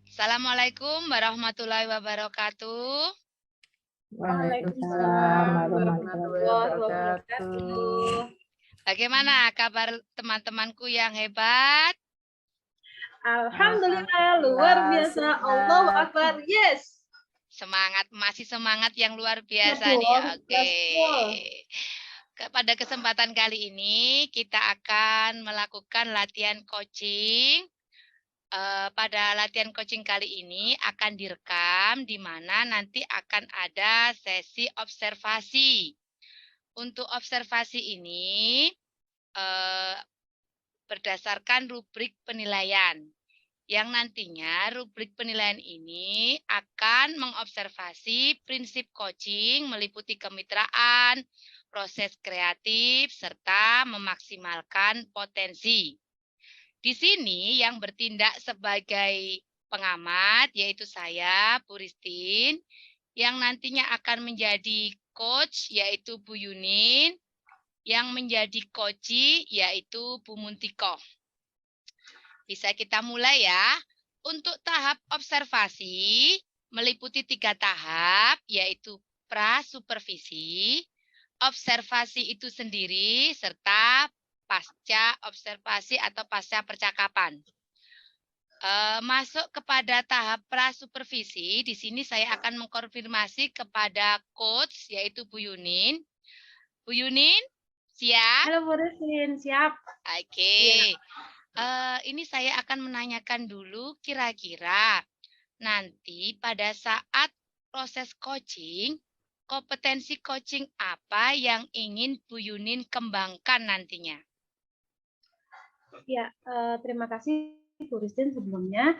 Assalamualaikum warahmatullahi wabarakatuh. Waalaikumsalam warahmatullahi wabarakatuh. Bagaimana kabar teman-temanku yang hebat? Alhamdulillah, luar biasa. Allahu Akbar. Yes. Semangat, masih semangat yang luar biasa Betul, nih. Oke. betul. Pada kesempatan kali ini kita akan melakukan latihan coaching. Pada latihan coaching kali ini akan direkam, di mana nanti akan ada sesi observasi. Untuk observasi ini berdasarkan rubrik penilaian, yang nantinya rubrik penilaian ini akan mengobservasi prinsip coaching meliputi kemitraan, proses kreatif, serta memaksimalkan potensi. Di sini yang bertindak sebagai pengamat yaitu saya, Bu Ristin, yang nantinya akan menjadi coach yaitu Bu Yunin, yang menjadi coachi yaitu Bu Muntiko. Bisa kita mulai ya. Untuk tahap observasi meliputi 3 tahap, yaitu prasupervisi, observasi itu sendiri, serta pasca observasi atau pasca percakapan. Masuk kepada tahap prasupervisi, di sini saya akan mengkonfirmasi kepada coach, yaitu Bu Yunin. Bu Yunin, siap? Halo Bu Ristin, siap. Oke. Ini saya akan menanyakan dulu kira-kira nanti pada saat proses coaching, kompetensi coaching apa yang ingin Bu Yunin kembangkan nantinya? Ya, terima kasih Bu Ristin sebelumnya.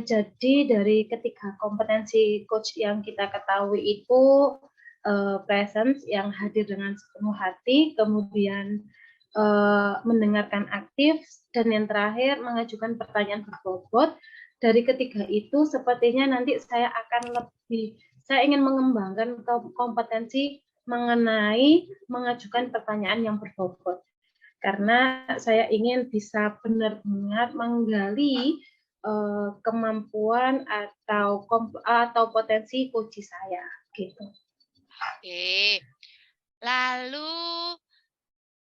Jadi dari ketiga kompetensi coach yang kita ketahui itu presence yang hadir dengan sepenuh hati, kemudian mendengarkan aktif, dan yang terakhir mengajukan pertanyaan berbobot. Dari ketiga itu sepertinya nanti saya ingin mengembangkan kompetensi mengenai mengajukan pertanyaan yang berbobot. Karena saya ingin bisa benar-benar menggali kemampuan atau potensi coach saya gitu. Oke. Lalu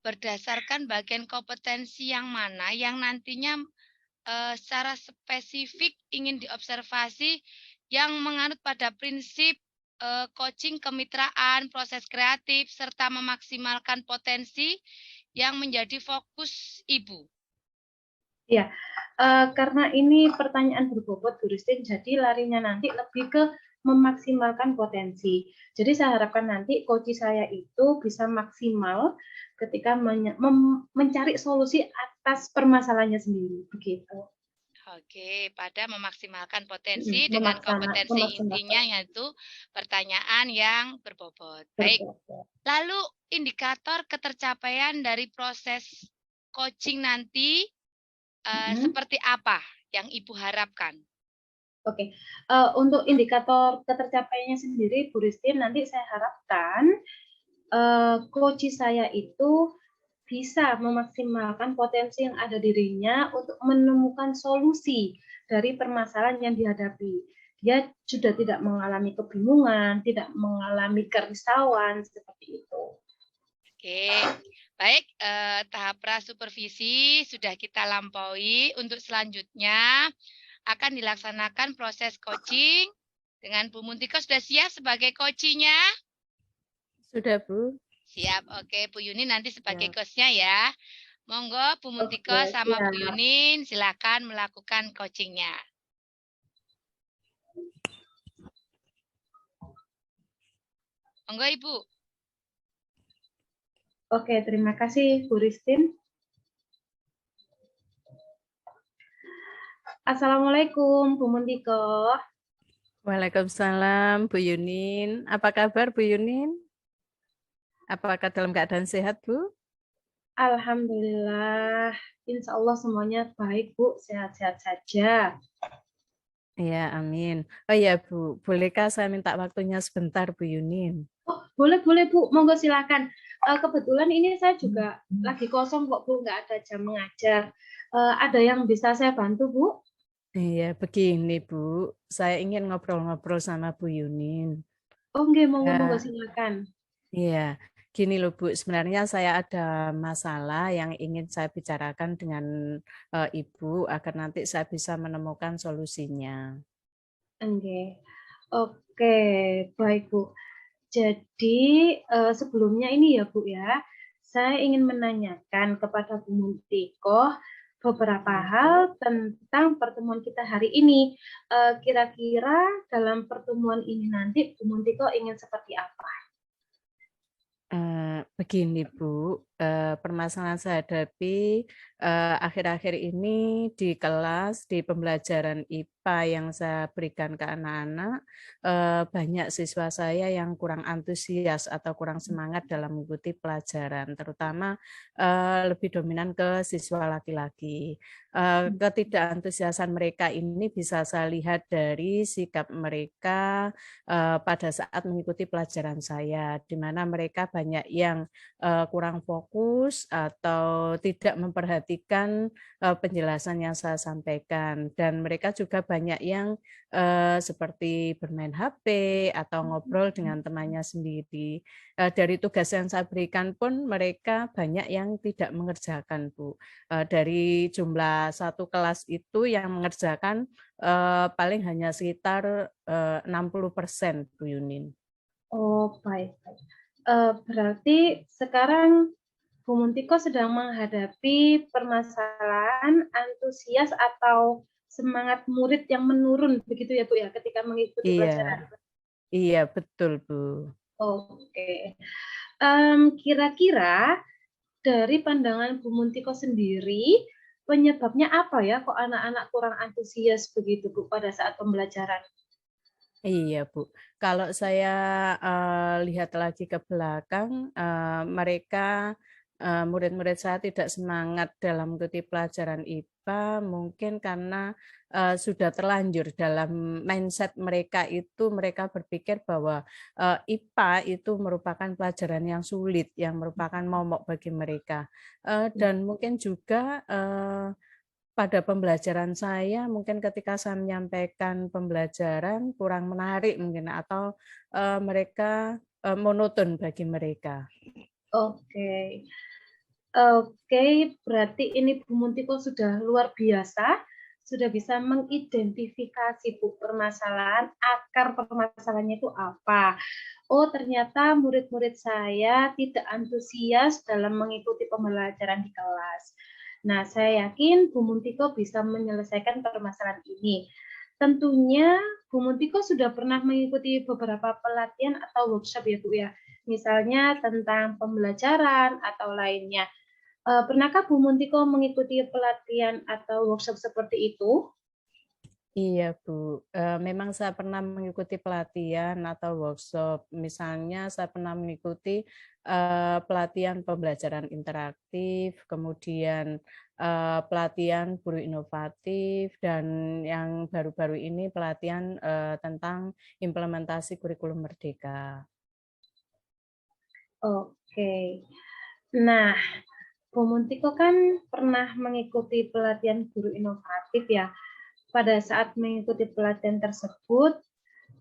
berdasarkan bagian kompetensi yang mana yang nantinya secara spesifik ingin diobservasi yang menganut pada prinsip coaching kemitraan, proses kreatif, serta memaksimalkan potensi yang menjadi fokus Ibu? Ya, karena ini pertanyaan berbobot Bu Ristin, jadi larinya nanti lebih ke memaksimalkan potensi. Jadi saya harapkan nanti coach saya itu bisa maksimal ketika mencari solusi atas permasalahannya sendiri, begitu. Oke, pada memaksimalkan potensi dengan kompetensi intinya yaitu pertanyaan yang berbobot. Baik. Lalu indikator ketercapaian dari proses coaching nanti seperti apa yang Ibu harapkan? Oke, untuk indikator ketercapaiannya sendiri, Bu Ristin, nanti saya harapkan coach saya itu bisa memaksimalkan potensi yang ada dirinya untuk menemukan solusi dari permasalahan yang dihadapi. Dia sudah tidak mengalami kebingungan, tidak mengalami kerisauan, seperti itu. Oke, baik, tahap prasupervisi sudah kita lampaui. Untuk selanjutnya akan dilaksanakan proses coaching dengan Bu Muntiko. Sudah siap sebagai coachingnya? Sudah, Bu. Siap, oke. Bu Yunin nanti sebagai coachnya ya. Monggo Bu Muntiko sama Bu Yunin silakan melakukan coachingnya. Monggo Ibu. Oke, terima kasih Bu Ristin. Assalamualaikum Bu Muntiko. Waalaikumsalam Bu Yunin. Apa kabar Bu Yunin? Apakah dalam keadaan sehat Bu? Alhamdulillah, insya Allah semuanya baik Bu, sehat-sehat saja. Ya, amin. Oh ya Bu, bolehkah saya minta waktunya sebentar Bu Yunin? Oh, boleh Bu, monggo silakan. kebetulan ini saya juga lagi kosong kok Bu, nggak ada jam mengajar. Ada yang bisa saya bantu Bu? Iya, begini Bu, saya ingin ngobrol-ngobrol sama Bu Yunin. Oh nggih, monggo-monggo Ya, silakan. iya, gini loh Bu, sebenarnya saya ada masalah yang ingin saya bicarakan dengan Ibu agar nanti saya bisa menemukan solusinya. Nggih. Oke, baik Bu. Jadi, sebelumnya ini ya Bu ya, saya ingin menanyakan kepada Bu Muntiko beberapa hal tentang pertemuan kita hari ini. Kira-kira dalam pertemuan ini nanti Bu Muntiko ingin seperti apa? Begini Bu, permasalahan saya hadapi akhir-akhir ini di kelas, di pembelajaran IPA yang saya berikan ke anak-anak, banyak siswa saya yang kurang antusias atau kurang semangat dalam mengikuti pelajaran, terutama lebih dominan ke siswa laki-laki. Ketidakantusiasan mereka ini bisa saya lihat dari sikap mereka pada saat mengikuti pelajaran saya, di mana mereka banyak yang kurang fokus atau tidak memperhatikan penjelasan yang saya sampaikan, dan mereka juga banyak yang seperti bermain HP atau ngobrol dengan temannya sendiri. Dari tugas yang saya berikan pun mereka banyak yang tidak mengerjakan, Bu. Dari jumlah satu kelas itu yang mengerjakan paling hanya sekitar 60% Bu Yunin. Oh, baik, baik. Berarti sekarang Bu Muntiko sedang menghadapi permasalahan antusias atau semangat murid yang menurun begitu ya Bu ya ketika mengikuti Iya, pelajaran. iya betul Bu. Oke. Kira-kira dari pandangan Bu Muntiko sendiri, penyebabnya apa ya kok anak-anak kurang antusias begitu Bu pada saat pembelajaran? Iya, Bu. Kalau saya lihat lagi ke belakang, mereka murid-murid saya tidak semangat dalam mengikuti pelajaran IPA, mungkin karena sudah terlanjur dalam mindset mereka itu, mereka berpikir bahwa IPA itu merupakan pelajaran yang sulit, yang merupakan momok bagi mereka. Dan mungkin juga pada pembelajaran saya, mungkin ketika saya menyampaikan pembelajaran kurang menarik mungkin atau mereka monoton bagi mereka. Oke. Oke, berarti ini Bu Muntiko sudah luar biasa, sudah bisa mengidentifikasi Bu permasalahan, akar permasalahannya itu apa. Oh, ternyata murid-murid saya tidak antusias dalam mengikuti pembelajaran di kelas. Nah, saya yakin Bu Muntiko bisa menyelesaikan permasalahan ini. Tentunya Bu Muntiko sudah pernah mengikuti beberapa pelatihan atau workshop ya Bu ya, misalnya tentang pembelajaran atau lainnya. Pernahkah Bu Muntiko mengikuti pelatihan atau workshop seperti itu? Iya, Bu. Memang saya pernah mengikuti pelatihan atau workshop. Misalnya saya pernah mengikuti pelatihan pembelajaran interaktif, kemudian pelatihan guru inovatif, dan yang baru-baru ini pelatihan tentang implementasi kurikulum merdeka. Oke. Nah, Bu Muntiko kan pernah mengikuti pelatihan guru inovatif ya. Pada saat mengikuti pelatihan tersebut,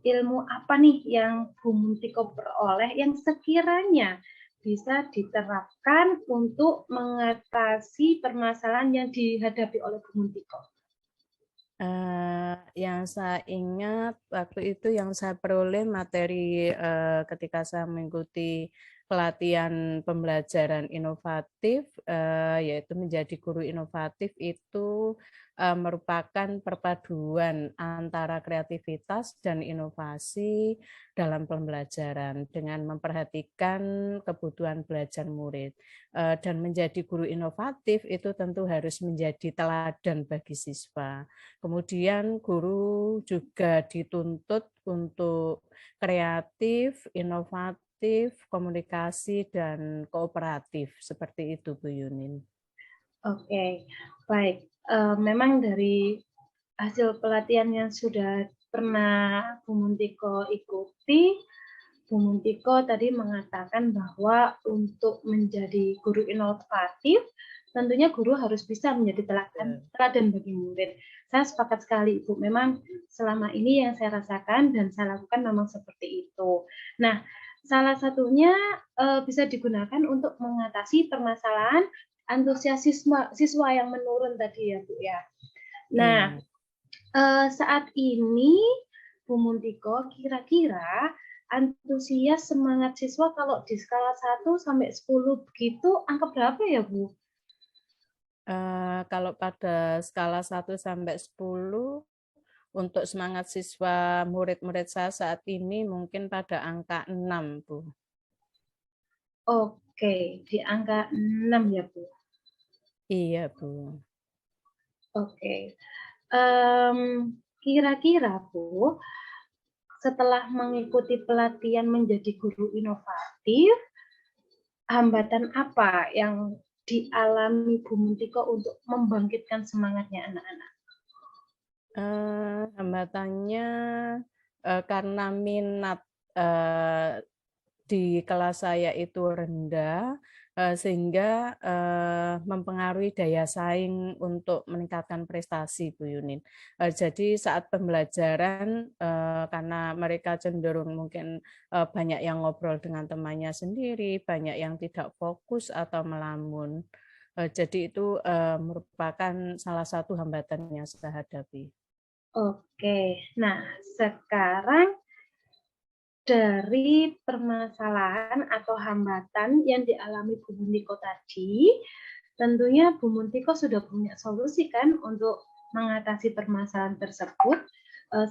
ilmu apa nih yang Bu Muntiko peroleh yang sekiranya bisa diterapkan untuk mengatasi permasalahan yang dihadapi oleh Bu Muntiko? Yang saya ingat waktu itu yang saya peroleh materi ketika saya mengikuti pelatihan pembelajaran inovatif, yaitu menjadi guru inovatif itu merupakan perpaduan antara kreativitas dan inovasi dalam pembelajaran dengan memperhatikan kebutuhan belajar murid. Dan menjadi guru inovatif itu tentu harus menjadi teladan bagi siswa. Kemudian guru juga dituntut untuk kreatif, inovatif, komunikasi, dan kooperatif. Seperti itu, Bu Yunin. Oke, baik. Memang dari hasil pelatihan yang sudah pernah Bu Muntiko ikuti, Bu Muntiko tadi mengatakan bahwa untuk menjadi guru inovatif, tentunya guru harus bisa menjadi teladan bagi murid. Saya sepakat sekali, Ibu. Memang selama ini yang saya rasakan dan saya lakukan memang seperti itu. Nah, salah satunya bisa digunakan untuk mengatasi permasalahan antusiasme siswa yang menurun tadi ya, Bu ya. Nah, saat ini Bu Muntiko kira-kira antusias semangat siswa kalau di skala 1 sampai 10 begitu angka berapa ya, Bu? Kalau pada skala 1 sampai 10 untuk semangat siswa murid-murid saya saat ini mungkin pada angka 6, Bu. Oke, di angka 6 ya, Bu. Iya, Bu. Oke. Kira-kira, Bu, setelah mengikuti pelatihan menjadi guru inovatif, hambatan apa yang dialami Bu Muntiko untuk membangkitkan semangatnya anak-anak? Hambatannya karena minat di kelas saya itu rendah, sehingga mempengaruhi daya saing untuk meningkatkan prestasi, Bu Yunin. Jadi saat pembelajaran, karena mereka cenderung mungkin banyak yang ngobrol dengan temannya sendiri, banyak yang tidak fokus atau melamun. Jadi itu merupakan salah satu hambatan yang saya hadapi. Oke, nah sekarang dari permasalahan atau hambatan yang dialami Bu Muntiko tadi, tentunya Bu Muntiko sudah punya solusi kan untuk mengatasi permasalahan tersebut.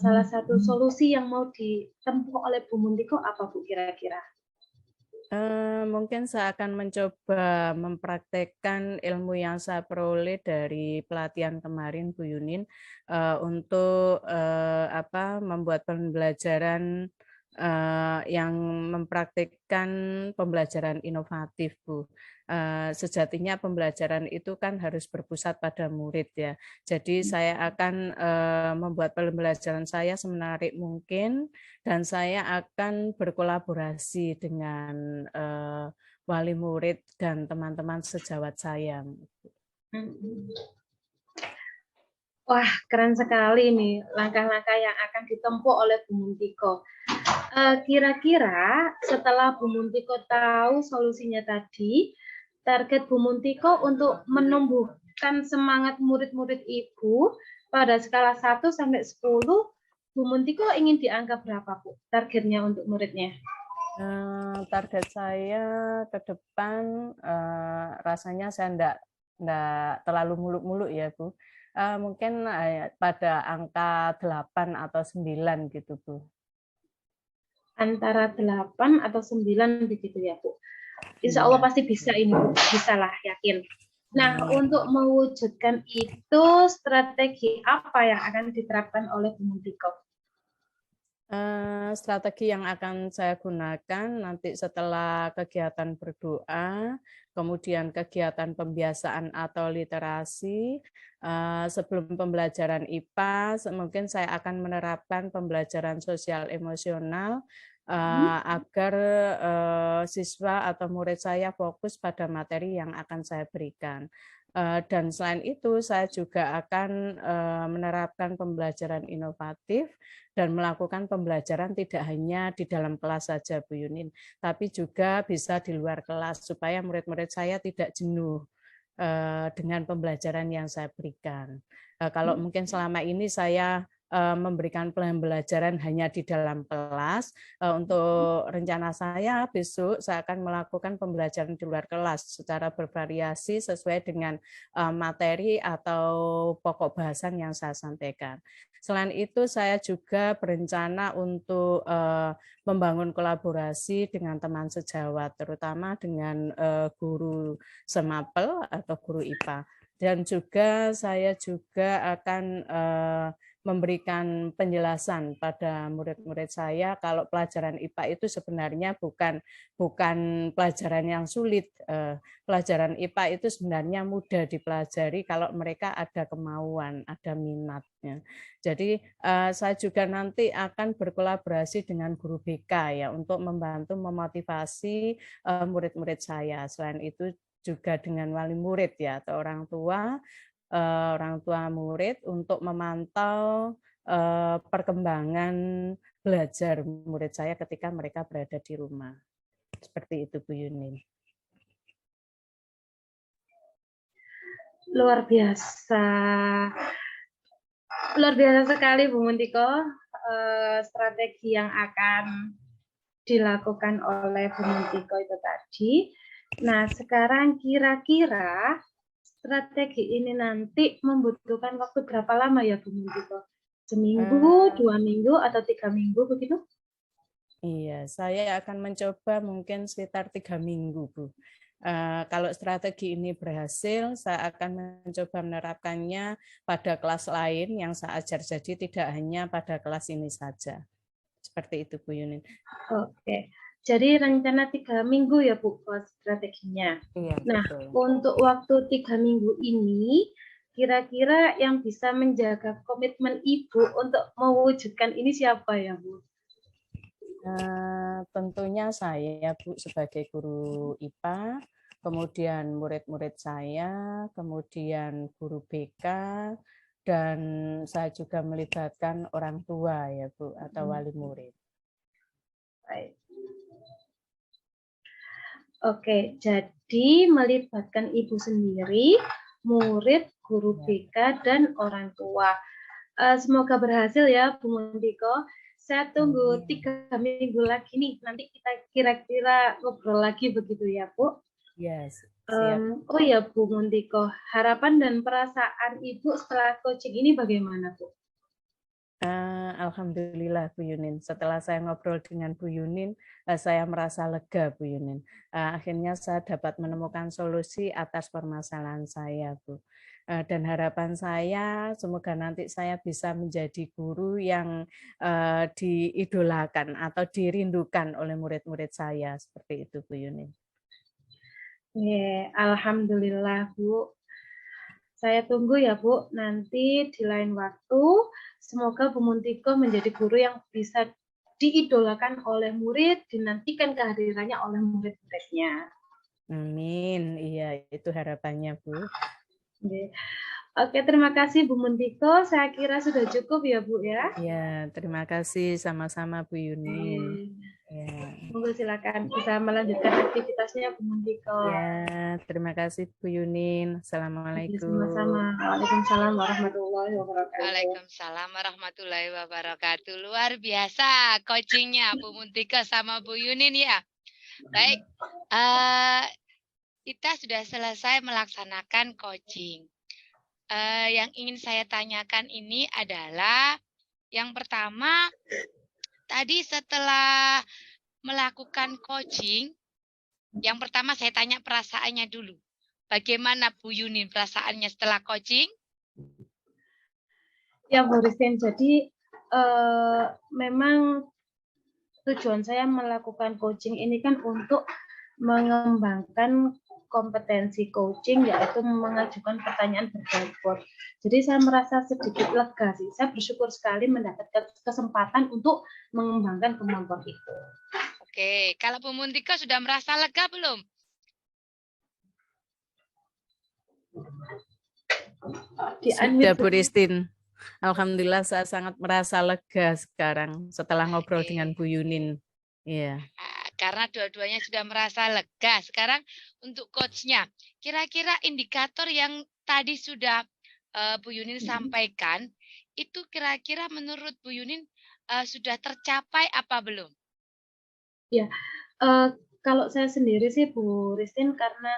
Salah satu solusi yang mau ditempuh oleh Bu Muntiko apa, Bu, kira-kira? Mungkin saya akan mencoba mempraktekkan ilmu yang saya peroleh dari pelatihan kemarin, Bu Yunin, untuk membuat pembelajaran yang mempraktikkan pembelajaran inovatif, Bu. Sejatinya pembelajaran itu kan harus berpusat pada murid ya. Jadi saya akan membuat pembelajaran saya semenarik mungkin dan saya akan berkolaborasi dengan wali murid dan teman-teman sejawat saya. Wah, keren sekali nih langkah-langkah yang akan ditempuh oleh Bu Muntiko. Kira-kira setelah Bu Muntiko tahu solusinya tadi, target Bu Muntiko untuk menumbuhkan semangat murid-murid Ibu pada skala 1 sampai 10, Bu Muntiko ingin di angka berapa, Bu? Targetnya untuk muridnya? Target saya ke depan rasanya saya enggak terlalu muluk-muluk ya, Bu. Mungkin pada angka 8 atau 9 gitu, Bu. Antara 8 atau 9 begitu ya, Bu. Insya Allah pasti bisa ini, Bu. Bisa lah, yakin. Nah, untuk mewujudkan itu, strategi apa yang akan diterapkan oleh Bu Muntiko? Strategi yang akan saya gunakan nanti setelah kegiatan berdoa, kemudian kegiatan pembiasaan atau literasi, sebelum pembelajaran IPA, mungkin saya akan menerapkan pembelajaran sosial emosional agar siswa atau murid saya fokus pada materi yang akan saya berikan. Dan selain itu, saya juga akan menerapkan pembelajaran inovatif dan melakukan pembelajaran tidak hanya di dalam kelas saja, Bu Yunin, tapi juga bisa di luar kelas supaya murid-murid saya tidak jenuh dengan pembelajaran yang saya berikan. Kalau mungkin selama ini saya memberikan pembelajaran hanya di dalam kelas, untuk rencana saya besok saya akan melakukan pembelajaran di luar kelas secara bervariasi sesuai dengan materi atau pokok bahasan yang saya sampaikan. Selain itu saya juga berencana untuk membangun kolaborasi dengan teman sejawat, terutama dengan guru semapel atau guru IPA. Dan juga saya juga akan memberikan penjelasan pada murid-murid saya kalau pelajaran IPA itu sebenarnya bukan pelajaran yang sulit. Pelajaran IPA itu sebenarnya mudah dipelajari kalau mereka ada kemauan, ada minatnya. Jadi saya juga nanti akan berkolaborasi dengan guru BK ya untuk membantu memotivasi murid-murid saya. Selain itu juga dengan wali murid ya atau orang tua murid untuk memantau perkembangan belajar murid saya ketika mereka berada di rumah. Seperti itu Bu Yunin. Luar biasa. Luar biasa sekali Bu Muntiko, strategi yang akan dilakukan oleh Bu Muntiko itu tadi. Nah, sekarang kira-kira strategi ini nanti membutuhkan waktu berapa lama ya Bu Muntiko? Seminggu, 2 minggu, atau 3 minggu begitu? Iya, saya akan mencoba mungkin sekitar 3 minggu, Bu. Kalau strategi ini berhasil, saya akan mencoba menerapkannya pada kelas lain yang saya ajar, jadi tidak hanya pada kelas ini saja. Seperti itu, Bu Yunin. Oke, jadi rencana 3 minggu ya Bu strateginya. Iya, nah, betul. Untuk waktu 3 minggu ini, kira-kira yang bisa menjaga komitmen Ibu untuk mewujudkan ini siapa ya Bu? Tentunya saya Bu sebagai guru IPA, kemudian murid-murid saya, kemudian guru BK, dan saya juga melibatkan orang tua ya Bu atau wali murid. Baik. Oke, jadi melibatkan Ibu sendiri, murid, guru BK, dan orang tua. Semoga berhasil ya Bu Muntiko. Saya tunggu 3 minggu lagi nih, nanti kita kira-kira ngobrol lagi begitu ya Bu? Yes, siap. Oh ya Bu Muntiko, harapan dan perasaan Ibu setelah coaching ini bagaimana Bu? Alhamdulillah Bu Yunin, setelah saya ngobrol dengan Bu Yunin, saya merasa lega Bu Yunin. Akhirnya saya dapat menemukan solusi atas permasalahan saya Bu. Dan harapan saya semoga nanti saya bisa menjadi guru yang diidolakan atau dirindukan oleh murid-murid saya, seperti itu Bu Yunin. Alhamdulillah Bu. Saya tunggu ya Bu, nanti di lain waktu semoga Bu Muntiko menjadi guru yang bisa diidolakan oleh murid, dinantikan kehadirannya oleh murid-muridnya. Amin, iya itu harapannya Bu. Oke, terima kasih Bu Muntiko. Saya kira sudah cukup ya Bu ya. Ya, terima kasih sama-sama Bu Yunin. Ya. Monggo silakan bisa melanjutkan aktivitasnya Bu Muntiko. Ya, terima kasih Bu Yunin. Assalamualaikum. Sama-sama. Waalaikumsalam warahmatullahi wabarakatuh. Waalaikumsalam warahmatullahi wabarakatuh. Luar biasa coachingnya Bu Muntiko sama Bu Yunin ya. Baik, kita sudah selesai melaksanakan coaching. Yang ingin saya tanyakan ini adalah yang pertama, tadi setelah melakukan coaching, yang pertama saya tanya perasaannya dulu. Bagaimana Bu Yunin perasaannya setelah coaching? Ya Bu Ristin, jadi memang tujuan saya melakukan coaching ini kan untuk mengembangkan kompetensi coaching, yaitu mengajukan pertanyaan berbobot. Jadi saya merasa sedikit lega sih. Saya bersyukur sekali mendapatkan kesempatan untuk mengembangkan kemampuan itu. Oke, kalau Bu Muntiko sudah merasa lega belum? Sudah Bu Ristin. Alhamdulillah saya sangat merasa lega sekarang setelah ngobrol dengan Bu Yunin. Iya. Karena dua-duanya sudah merasa lega. Sekarang untuk coachnya, kira-kira indikator yang tadi sudah Bu Yunin sampaikan, itu kira-kira menurut Bu Yunin sudah tercapai apa belum? Ya, kalau saya sendiri sih Bu Ristin, karena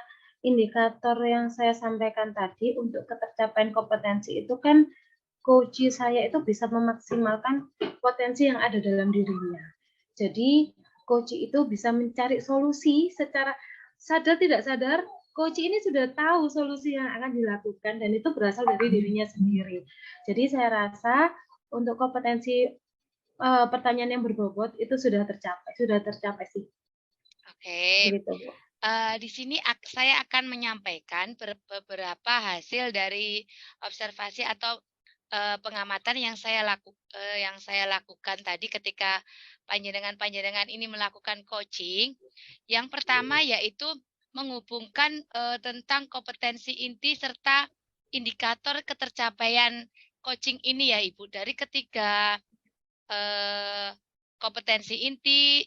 indikator yang saya sampaikan tadi untuk ketercapaian kompetensi itu kan coach saya itu bisa memaksimalkan potensi yang ada dalam dirinya. Jadi coach itu bisa mencari solusi secara sadar tidak sadar, coach ini sudah tahu solusi yang akan dilakukan dan itu berasal dari dirinya sendiri. Jadi saya rasa untuk kompetensi pertanyaan yang berbobot itu sudah tercapai sih. Oke. Begitu, Bu. Di sini saya akan menyampaikan beberapa hasil dari observasi atau pengamatan yang saya lakukan tadi ketika panjenengan ini melakukan coaching. Yang pertama yaitu menghubungkan tentang kompetensi inti serta indikator ketercapaian coaching ini ya Ibu. Dari ketiga kompetensi inti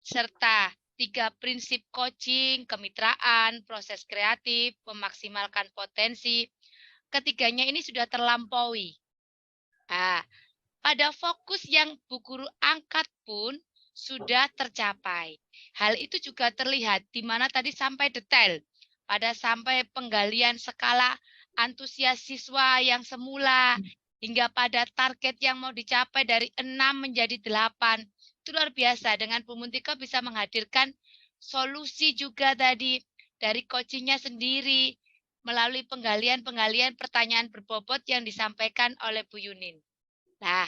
serta 3 prinsip coaching, kemitraan, proses kreatif, memaksimalkan potensi. Ketiganya ini sudah terlampaui. Nah, pada fokus yang Bu Guru angkat pun sudah tercapai. Hal itu juga terlihat di mana tadi sampai detail. Pada sampai penggalian skala antusias siswa yang semula hingga pada target yang mau dicapai dari 6 menjadi 8. Itu luar biasa. Dengan Bu Muntiko bisa menghadirkan solusi juga tadi dari coachingnya sendiri melalui penggalian pertanyaan berbobot yang disampaikan oleh Bu Yunin. Nah,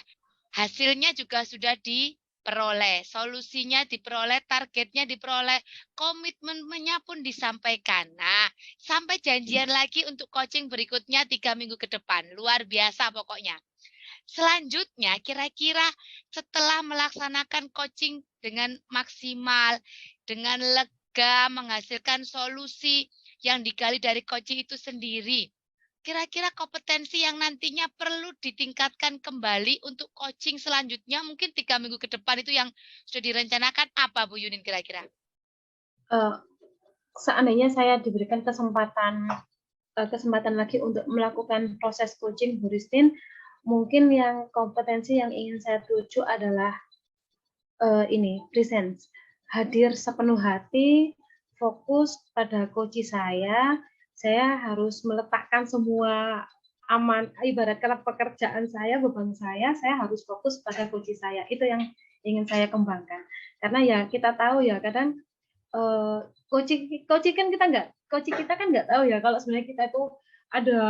hasilnya juga sudah diperoleh, solusinya diperoleh, targetnya diperoleh, komitmennya pun disampaikan. Nah, sampai janjian lagi untuk coaching berikutnya 3 minggu ke depan. Luar biasa pokoknya. Selanjutnya, kira-kira setelah melaksanakan coaching dengan maksimal, dengan lega, menghasilkan solusi yang digali dari coaching itu sendiri, kira-kira kompetensi yang nantinya perlu ditingkatkan kembali untuk coaching selanjutnya, mungkin 3 minggu ke depan itu yang sudah direncanakan apa, Bu Yunin kira-kira? Seandainya saya diberikan kesempatan lagi untuk melakukan proses coaching Bu Ristin, mungkin yang kompetensi yang ingin saya tuju adalah presence, hadir sepenuh hati, fokus pada coach saya harus meletakkan semua ibaratkan pekerjaan saya, beban saya harus fokus pada coach saya. Itu yang ingin saya kembangkan. Karena ya kita tahu ya kadang coaching kita kan nggak tahu ya kalau sebenarnya kita itu ada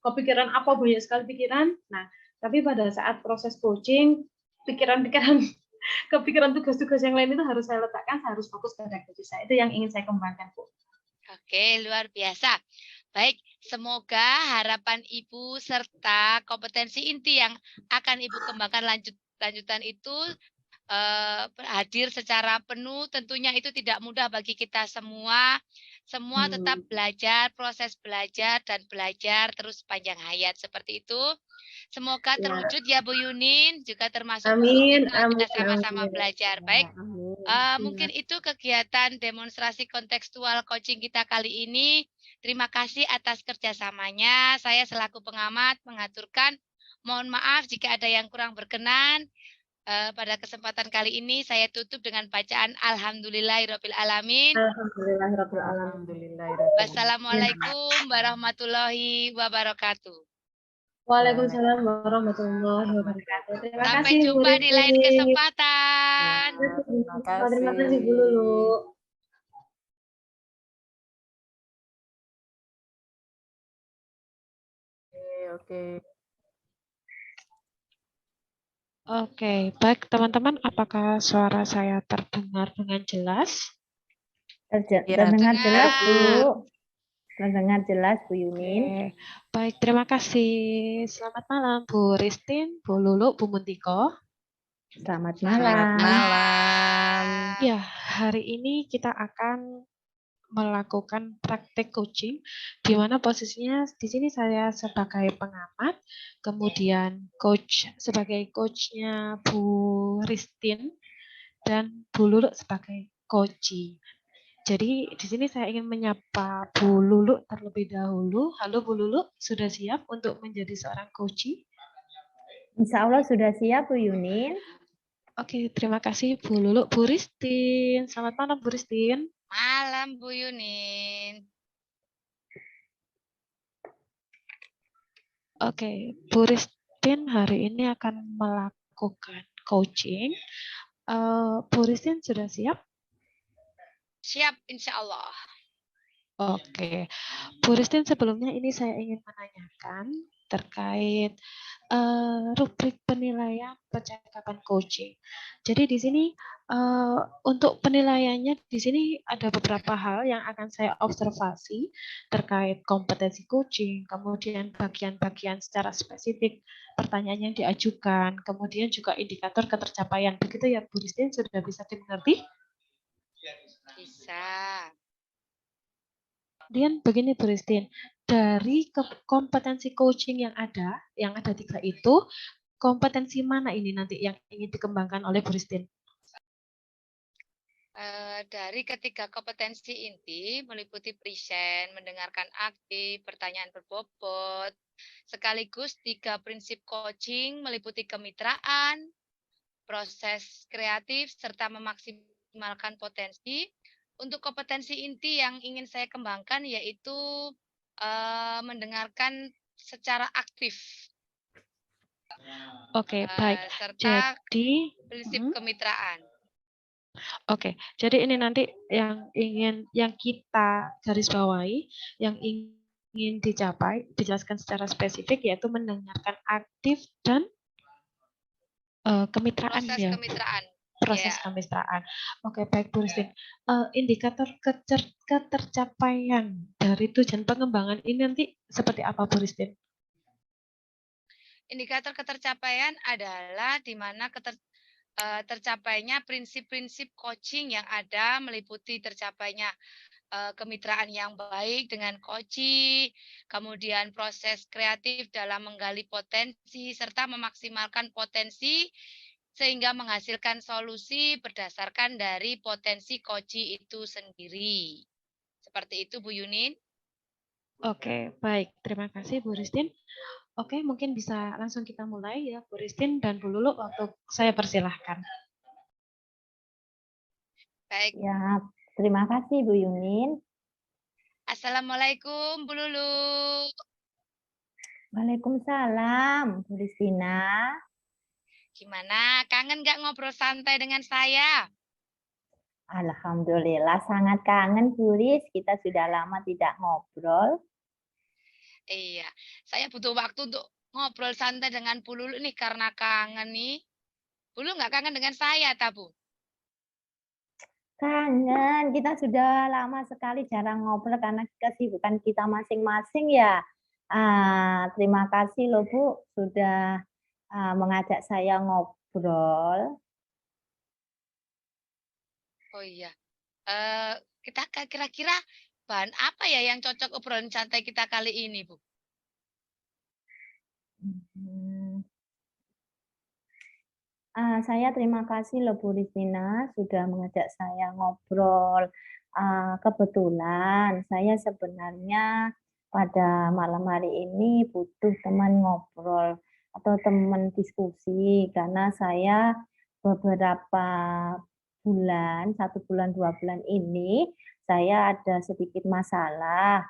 kepikiran apa, banyak sekali pikiran. Nah, tapi pada saat proses coaching, kepikiran tugas-tugas yang lain itu harus saya letakkan, saya harus fokus pada coach saya. Itu yang ingin saya kembangkan, Bu. Oke, luar biasa. Baik, semoga harapan Ibu serta kompetensi inti yang akan Ibu kembangkan lanjutan itu hadir secara penuh. Tentunya itu tidak mudah bagi kita semua. Semua tetap belajar, proses belajar dan belajar terus panjang hayat seperti itu. Semoga terwujud ya Bu Yunin, juga termasuk Amin, kita sama-sama belajar. Baik, mungkin Iya. itu kegiatan demonstrasi kontekstual coaching kita kali ini. Terima kasih atas kerjasamanya. Saya selaku pengamat mengaturkan. Mohon maaf jika ada yang kurang berkenan. Pada kesempatan kali ini saya tutup dengan bacaan Alhamdulillahirabbil alamin. Alhamdulillahirabbil alamin. Wassalamualaikum warahmatullahi wabarakatuh. Waalaikumsalam warahmatullahi wabarakatuh. Terima Sampai kasih, jumpa Bu di lain Rizky. kesempatan. Terima kasih Bu Lulu. Oke. Oke, baik teman-teman, apakah suara saya terdengar dengan jelas? Terdengar jelas, Bu. Terdengar jelas, Bu Yunin. Oke. Baik, terima kasih. Selamat malam, Bu Ristin, Bu Lulu, Bu Muntiko. Selamat Selamat malam. malam. Ya, hari ini kita akan melakukan praktek coaching, di mana posisinya di sini saya sebagai pengamat, kemudian coach sebagai coachnya Bu Ristin, dan Bu Lulu sebagai coachee. Jadi di sini saya ingin menyapa Bu Lulu terlebih dahulu. Halo Bu Lulu, sudah siap untuk menjadi seorang coachee? Insya Allah sudah siap, Bu Yunin. Oke, terima kasih Bu Lulu. Bu Ristin, selamat malam Bu Ristin. Malam Bu Yunin. Oke, Bu Ristin hari ini akan melakukan coaching. Bu Ristin sudah siap? Siap insya Allah. Oke, Bu Ristin, sebelumnya ini saya ingin menanyakan terkait rubrik penilaian percakapan coaching. Jadi di sini untuk penilaiannya di sini ada beberapa hal yang akan saya observasi terkait kompetensi coaching, kemudian bagian-bagian secara spesifik pertanyaan yang diajukan, kemudian juga indikator ketercapaian. Begitu ya, Bu Ristin, sudah bisa dimengerti? Bisa. Kemudian begini Bu Ristin, dari kompetensi coaching yang ada 3 itu, kompetensi mana ini nanti yang ingin dikembangkan oleh Bu Ristin? Dari ketiga kompetensi inti meliputi present, mendengarkan aktif, pertanyaan berbobot, sekaligus 3 prinsip coaching meliputi kemitraan, proses kreatif, serta memaksimalkan potensi. Untuk kompetensi inti yang ingin saya kembangkan yaitu mendengarkan secara aktif. Oke, baik. Serta Jadi, prinsip kemitraan. Oke, jadi ini nanti yang kita garis bawahi, yang ingin dicapai, dijelaskan secara spesifik yaitu mendengarkan aktif dan kemitraan Proses ya. kemitraan. Proses kemitraan. Oke, baik Bu Ristin. Indikator ketercapaian dari tujuan pengembangan ini nanti seperti apa Bu Ristin? Indikator ketercapaian adalah di mana tercapainya prinsip-prinsip coaching yang ada meliputi tercapainya kemitraan yang baik dengan coach, kemudian proses kreatif dalam menggali potensi serta memaksimalkan potensi sehingga menghasilkan solusi berdasarkan dari potensi coach itu sendiri. Seperti itu Bu Yunin. Oke, baik. Terima kasih Bu Ristin. Oke, mungkin bisa langsung kita mulai ya Bu Ristin dan Bu Lulu, waktu saya persilahkan. Baik. Ya, terima kasih Bu Yunin. Assalamualaikum Bu Lulu. Waalaikumsalam Bu Ristina. Gimana? Kangen nggak ngobrol santai dengan saya? Alhamdulillah sangat kangen Bu Ris. Kita sudah lama tidak ngobrol. Iya, saya butuh waktu untuk ngobrol santai dengan Bu Lulu nih karena kangen nih. Bu Lulu nggak kangen dengan saya, Bu? Kangen, kita sudah lama sekali jarang ngobrol karena kesibukan kita masing-masing ya. Terima kasih loh Bu sudah mengajak saya ngobrol. Oh iya, kita kira-kira bahan apa ya yang cocok obrolan santai kita kali ini, Bu? Saya terima kasih loh Bu Ristina sudah mengajak saya ngobrol. Kebetulan saya sebenarnya pada malam hari ini butuh teman ngobrol atau teman diskusi karena saya beberapa bulan, 1 bulan, 2 bulan ini saya ada sedikit masalah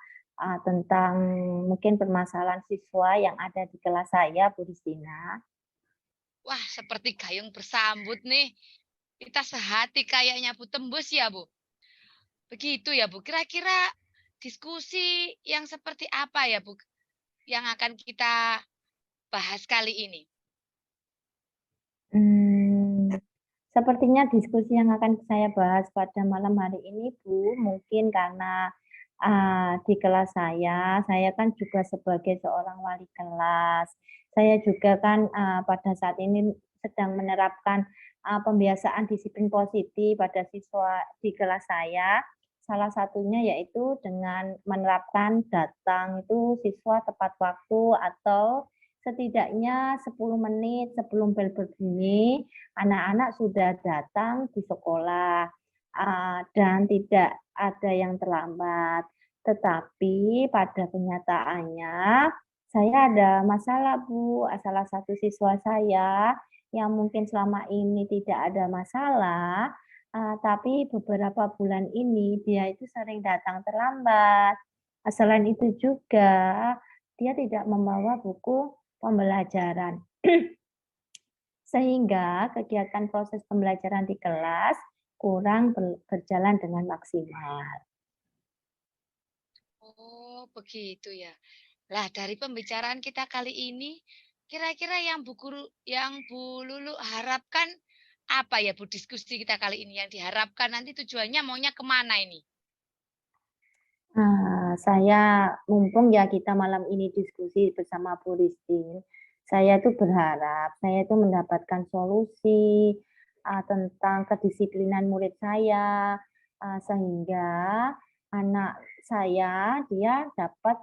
tentang mungkin permasalahan siswa yang ada di kelas saya, Bu Ristina. Wah, seperti gayung bersambut nih. Kita sehati kayaknya, Bu. Tembus ya, Bu? Begitu ya, Bu. Kira-kira diskusi yang seperti apa ya, Bu, yang akan kita bahas kali ini? Sepertinya diskusi yang akan saya bahas pada malam hari ini, Bu, mungkin karena di kelas saya kan juga sebagai seorang wali kelas. Saya juga kan pada saat ini sedang menerapkan pembiasaan disiplin positif pada siswa di kelas saya. Salah satunya yaitu dengan menerapkan datang itu siswa tepat waktu atau setidaknya 10 menit sebelum bel berbunyi, anak-anak sudah datang di sekolah dan tidak ada yang terlambat. Tetapi pada kenyataannya saya ada masalah Bu, salah satu siswa saya yang mungkin selama ini tidak ada masalah, tapi beberapa bulan ini dia itu sering datang terlambat. Selain itu juga dia tidak membawa buku pembelajaran. Sehingga kegiatan proses pembelajaran di kelas kurang berjalan dengan maksimal. Oh, begitu ya. Lah, dari pembicaraan kita kali ini, kira-kira yang Bu Lulu harapkan apa ya Bu diskusi kita kali ini? Yang diharapkan nanti tujuannya maunya kemana ini? Saya mumpung ya kita malam ini diskusi bersama Bu Ristin, saya tuh berharap saya itu mendapatkan solusi tentang kedisiplinan murid saya, sehingga anak saya dia dapat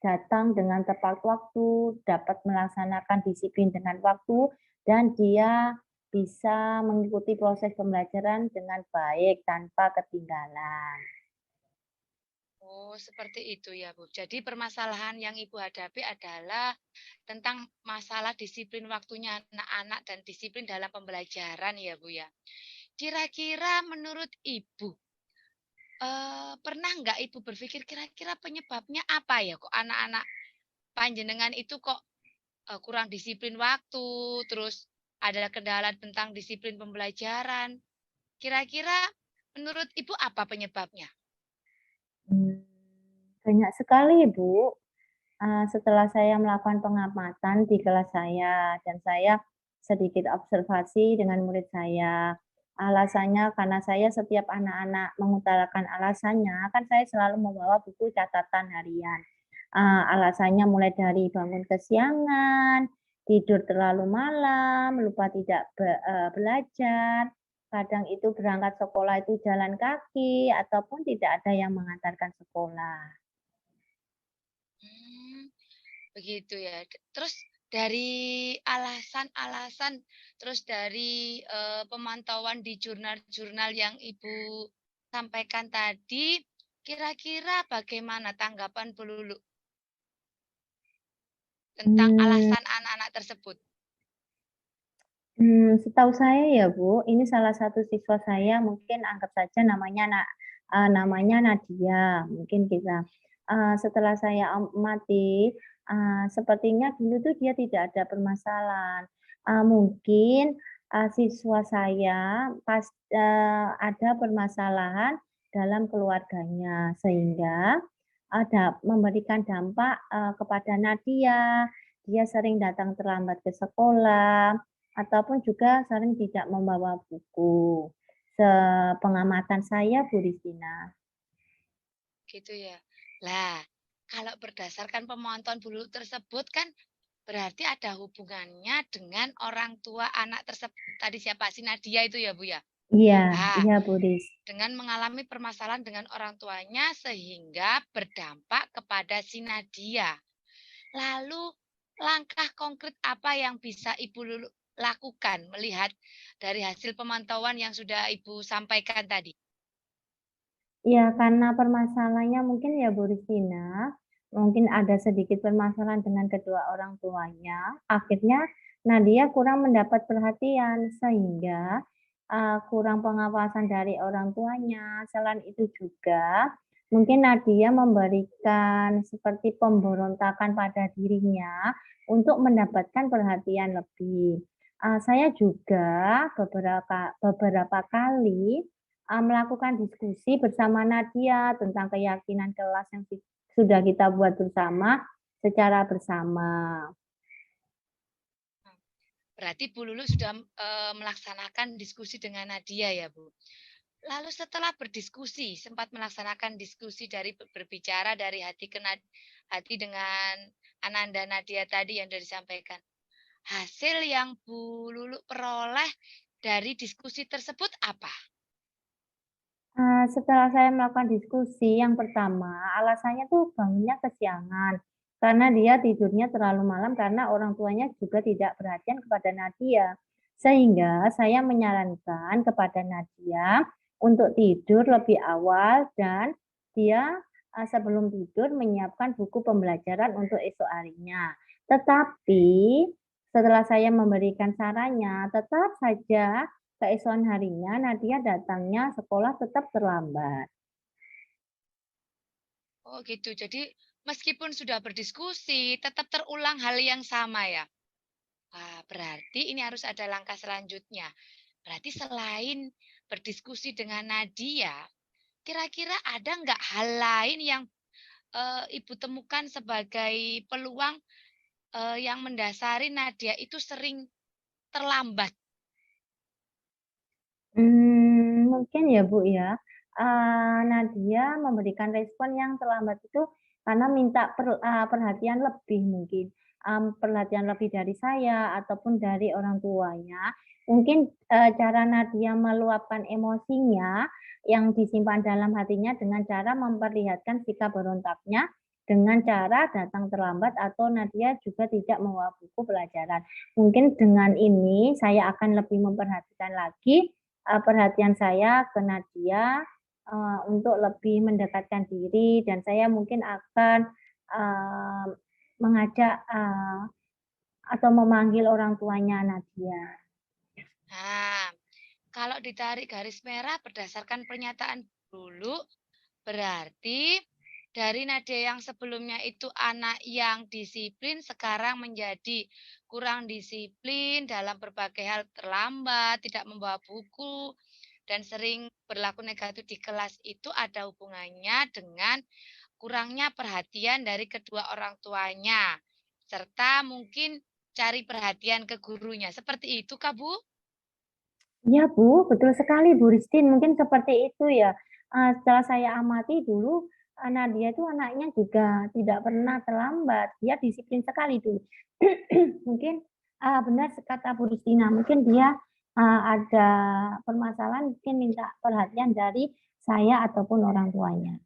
datang dengan tepat waktu, dapat melaksanakan disiplin dengan waktu, dan dia bisa mengikuti proses pembelajaran dengan baik tanpa ketinggalan. Oh, seperti itu ya, Bu. Jadi permasalahan yang Ibu hadapi adalah tentang masalah disiplin waktunya anak-anak dan disiplin dalam pembelajaran ya, Bu ya. Kira-kira menurut Ibu, pernah nggak Ibu berpikir kira-kira penyebabnya apa ya kok anak-anak panjenengan itu kok kurang disiplin waktu, terus ada kendala tentang disiplin pembelajaran. Kira-kira menurut Ibu apa penyebabnya? Banyak sekali, Bu. Setelah saya melakukan pengamatan di kelas saya dan saya sedikit observasi dengan murid saya. Alasannya karena saya setiap anak-anak mengutarakan alasannya, kan saya selalu membawa buku catatan harian. Alasannya mulai dari bangun kesiangan, tidur terlalu malam, lupa tidak belajar, kadang itu berangkat sekolah itu jalan kaki, ataupun tidak ada yang mengantarkan sekolah. Hmm, begitu ya. Terus dari alasan-alasan, terus dari pemantauan di jurnal-jurnal yang Ibu sampaikan tadi, kira-kira bagaimana tanggapan Bu Lulu tentang Hmm. alasan anak-anak tersebut? Setahu saya ya Bu, ini salah satu siswa saya mungkin anggap saja namanya Nadia, mungkin kita setelah saya amati, sepertinya dulu tuh dia tidak ada permasalahan. Mungkin, siswa saya ada permasalahan dalam keluarganya, sehingga ada memberikan dampak, kepada Nadia. Dia sering datang terlambat ke sekolah, ataupun juga sering tidak membawa buku. Sepengamatan saya, Bu Ristina. Gitu ya. Lah, kalau berdasarkan pemantauan Bu Lulu tersebut kan berarti ada hubungannya dengan orang tua anak tersebut. Tadi siapa? Si Nadia itu ya, Bu ya? Iya, Nah, iya Bu Ris. dengan mengalami permasalahan dengan orang tuanya sehingga berdampak kepada si Nadia. Lalu langkah konkret apa yang bisa Ibu Lulu lakukan melihat dari hasil pemantauan yang sudah Ibu sampaikan tadi? Iya, karena permasalahannya mungkin ya Bu Ristina, mungkin ada sedikit permasalahan dengan kedua orang tuanya, akhirnya Nadia kurang mendapat perhatian sehingga, kurang pengawasan dari orang tuanya. Selain itu juga, mungkin Nadia memberikan seperti pemberontakan pada dirinya untuk mendapatkan perhatian lebih. Saya juga beberapa kali melakukan diskusi bersama Nadia tentang keyakinan kelas yang sudah kita buat bersama, secara bersama. Berarti Bu Lulu sudah melaksanakan diskusi dengan Nadia ya, Bu. Lalu setelah berdiskusi, sempat melaksanakan diskusi dari berbicara dari hati ke hati dengan Ananda Nadia tadi yang sudah disampaikan. Hasil yang Bu Lulu peroleh dari diskusi tersebut apa? Setelah saya melakukan diskusi, yang pertama alasannya tuh bangunnya kesiangan, karena dia tidurnya terlalu malam karena orang tuanya juga tidak perhatian kepada Nadia. Sehingga saya menyarankan kepada Nadia untuk tidur lebih awal dan dia, sebelum tidur menyiapkan buku pembelajaran untuk esok harinya. Tetapi setelah saya memberikan sarannya, tetap saja keesokan harinya Nadia datangnya sekolah tetap terlambat. Oh gitu. Jadi meskipun sudah berdiskusi, tetap terulang hal yang sama ya. Wah, berarti ini harus ada langkah selanjutnya. Berarti selain berdiskusi dengan Nadia, kira-kira ada nggak hal lain yang Ibu temukan sebagai peluang yang mendasari Nadia itu sering terlambat? Mungkin ya Bu ya, Nadia memberikan respon yang terlambat itu karena minta perhatian lebih mungkin, perhatian lebih dari saya ataupun dari orang tuanya. Mungkin, cara Nadia meluapkan emosinya yang disimpan dalam hatinya dengan cara memperlihatkan sikap berontaknya dengan cara datang terlambat atau Nadia juga tidak membawa buku pelajaran. Mungkin dengan ini saya akan lebih memperhatikan lagi perhatian saya ke Nadia, untuk lebih mendekatkan diri dan saya mungkin akan, mengajak, atau memanggil orang tuanya Nadia. Nah, kalau ditarik garis merah berdasarkan pernyataan dulu, berarti dari Nadia yang sebelumnya itu anak yang disiplin, sekarang menjadi kurang disiplin dalam berbagai hal, terlambat, tidak membawa buku, dan sering berlaku negatif di kelas itu ada hubungannya dengan kurangnya perhatian dari kedua orang tuanya, serta mungkin cari perhatian ke gurunya. Seperti itu, Kak Bu? Iya Bu, betul sekali Bu Ristin, mungkin seperti itu ya. Setelah saya amati dulu, Nadia itu anaknya juga tidak pernah terlambat, dia disiplin sekali dulu. Mungkin, benar kata Bu Ristina, mungkin dia, ada permasalahan mungkin minta perhatian dari saya ataupun orang tuanya.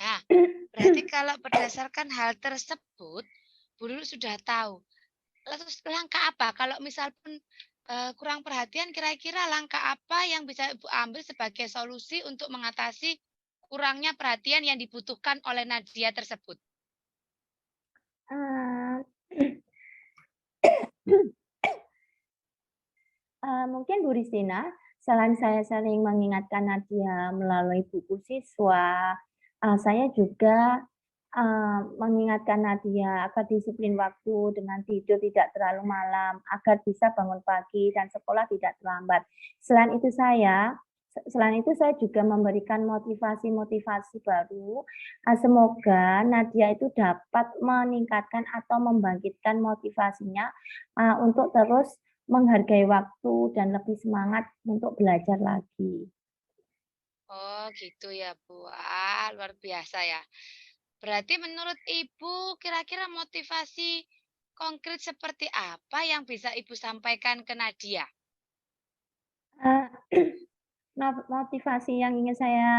Nah, berarti kalau berdasarkan hal tersebut, Bu Lulu sudah tahu. Lalu langkah apa kalau misal pun kurang perhatian, kira-kira langkah apa yang bisa Ibu ambil sebagai solusi untuk mengatasi kurangnya perhatian yang dibutuhkan oleh Nadia tersebut? Eee, Mungkin Bu Ristina, selain saya sering mengingatkan Nadia melalui buku siswa, saya juga, mengingatkan Nadia agar disiplin waktu dengan tidur tidak terlalu malam, agar bisa bangun pagi dan sekolah tidak terlambat. Selain itu saya juga memberikan motivasi-motivasi baru, semoga Nadia itu dapat meningkatkan atau membangkitkan motivasinya, untuk terus menghargai waktu dan lebih semangat untuk belajar lagi. Oh, gitu ya, Bu. Ah, luar biasa ya. Berarti menurut Ibu, kira-kira motivasi konkret seperti apa yang bisa Ibu sampaikan ke Nadia? Eee, Motivasi yang ingin saya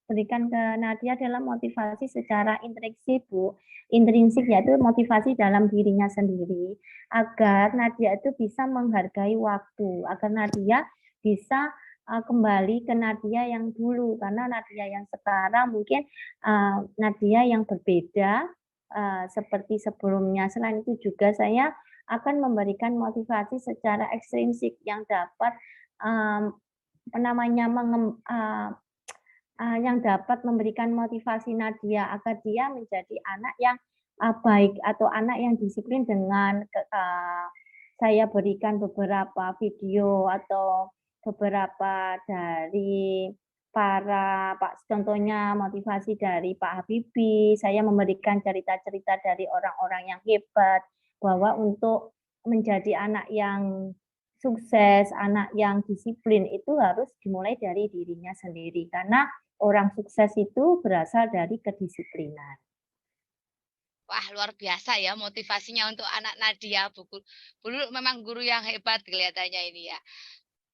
berikan ke Nadia adalah motivasi secara intrinsik, Bu. Intrinsik yaitu motivasi dalam dirinya sendiri, agar Nadia itu bisa menghargai waktu, agar Nadia bisa, kembali ke Nadia yang dulu, karena Nadia yang sekarang mungkin, Nadia yang berbeda, seperti sebelumnya. Selain itu juga saya akan memberikan motivasi secara ekstrinsik yang dapat, mmm, apa namanya, yang dapat memberikan motivasi Nadia agar dia menjadi anak yang, baik atau anak yang disiplin dengan saya berikan beberapa video atau beberapa dari para contohnya motivasi dari Pak Habibie, saya memberikan cerita-cerita dari orang-orang yang hebat, bahwa untuk menjadi anak yang sukses, anak yang disiplin itu harus dimulai dari dirinya sendiri, karena orang sukses itu berasal dari kedisiplinan. Wah, luar biasa ya motivasinya untuk anak Nadia. Bu Lulu memang guru yang hebat kelihatannya ini ya.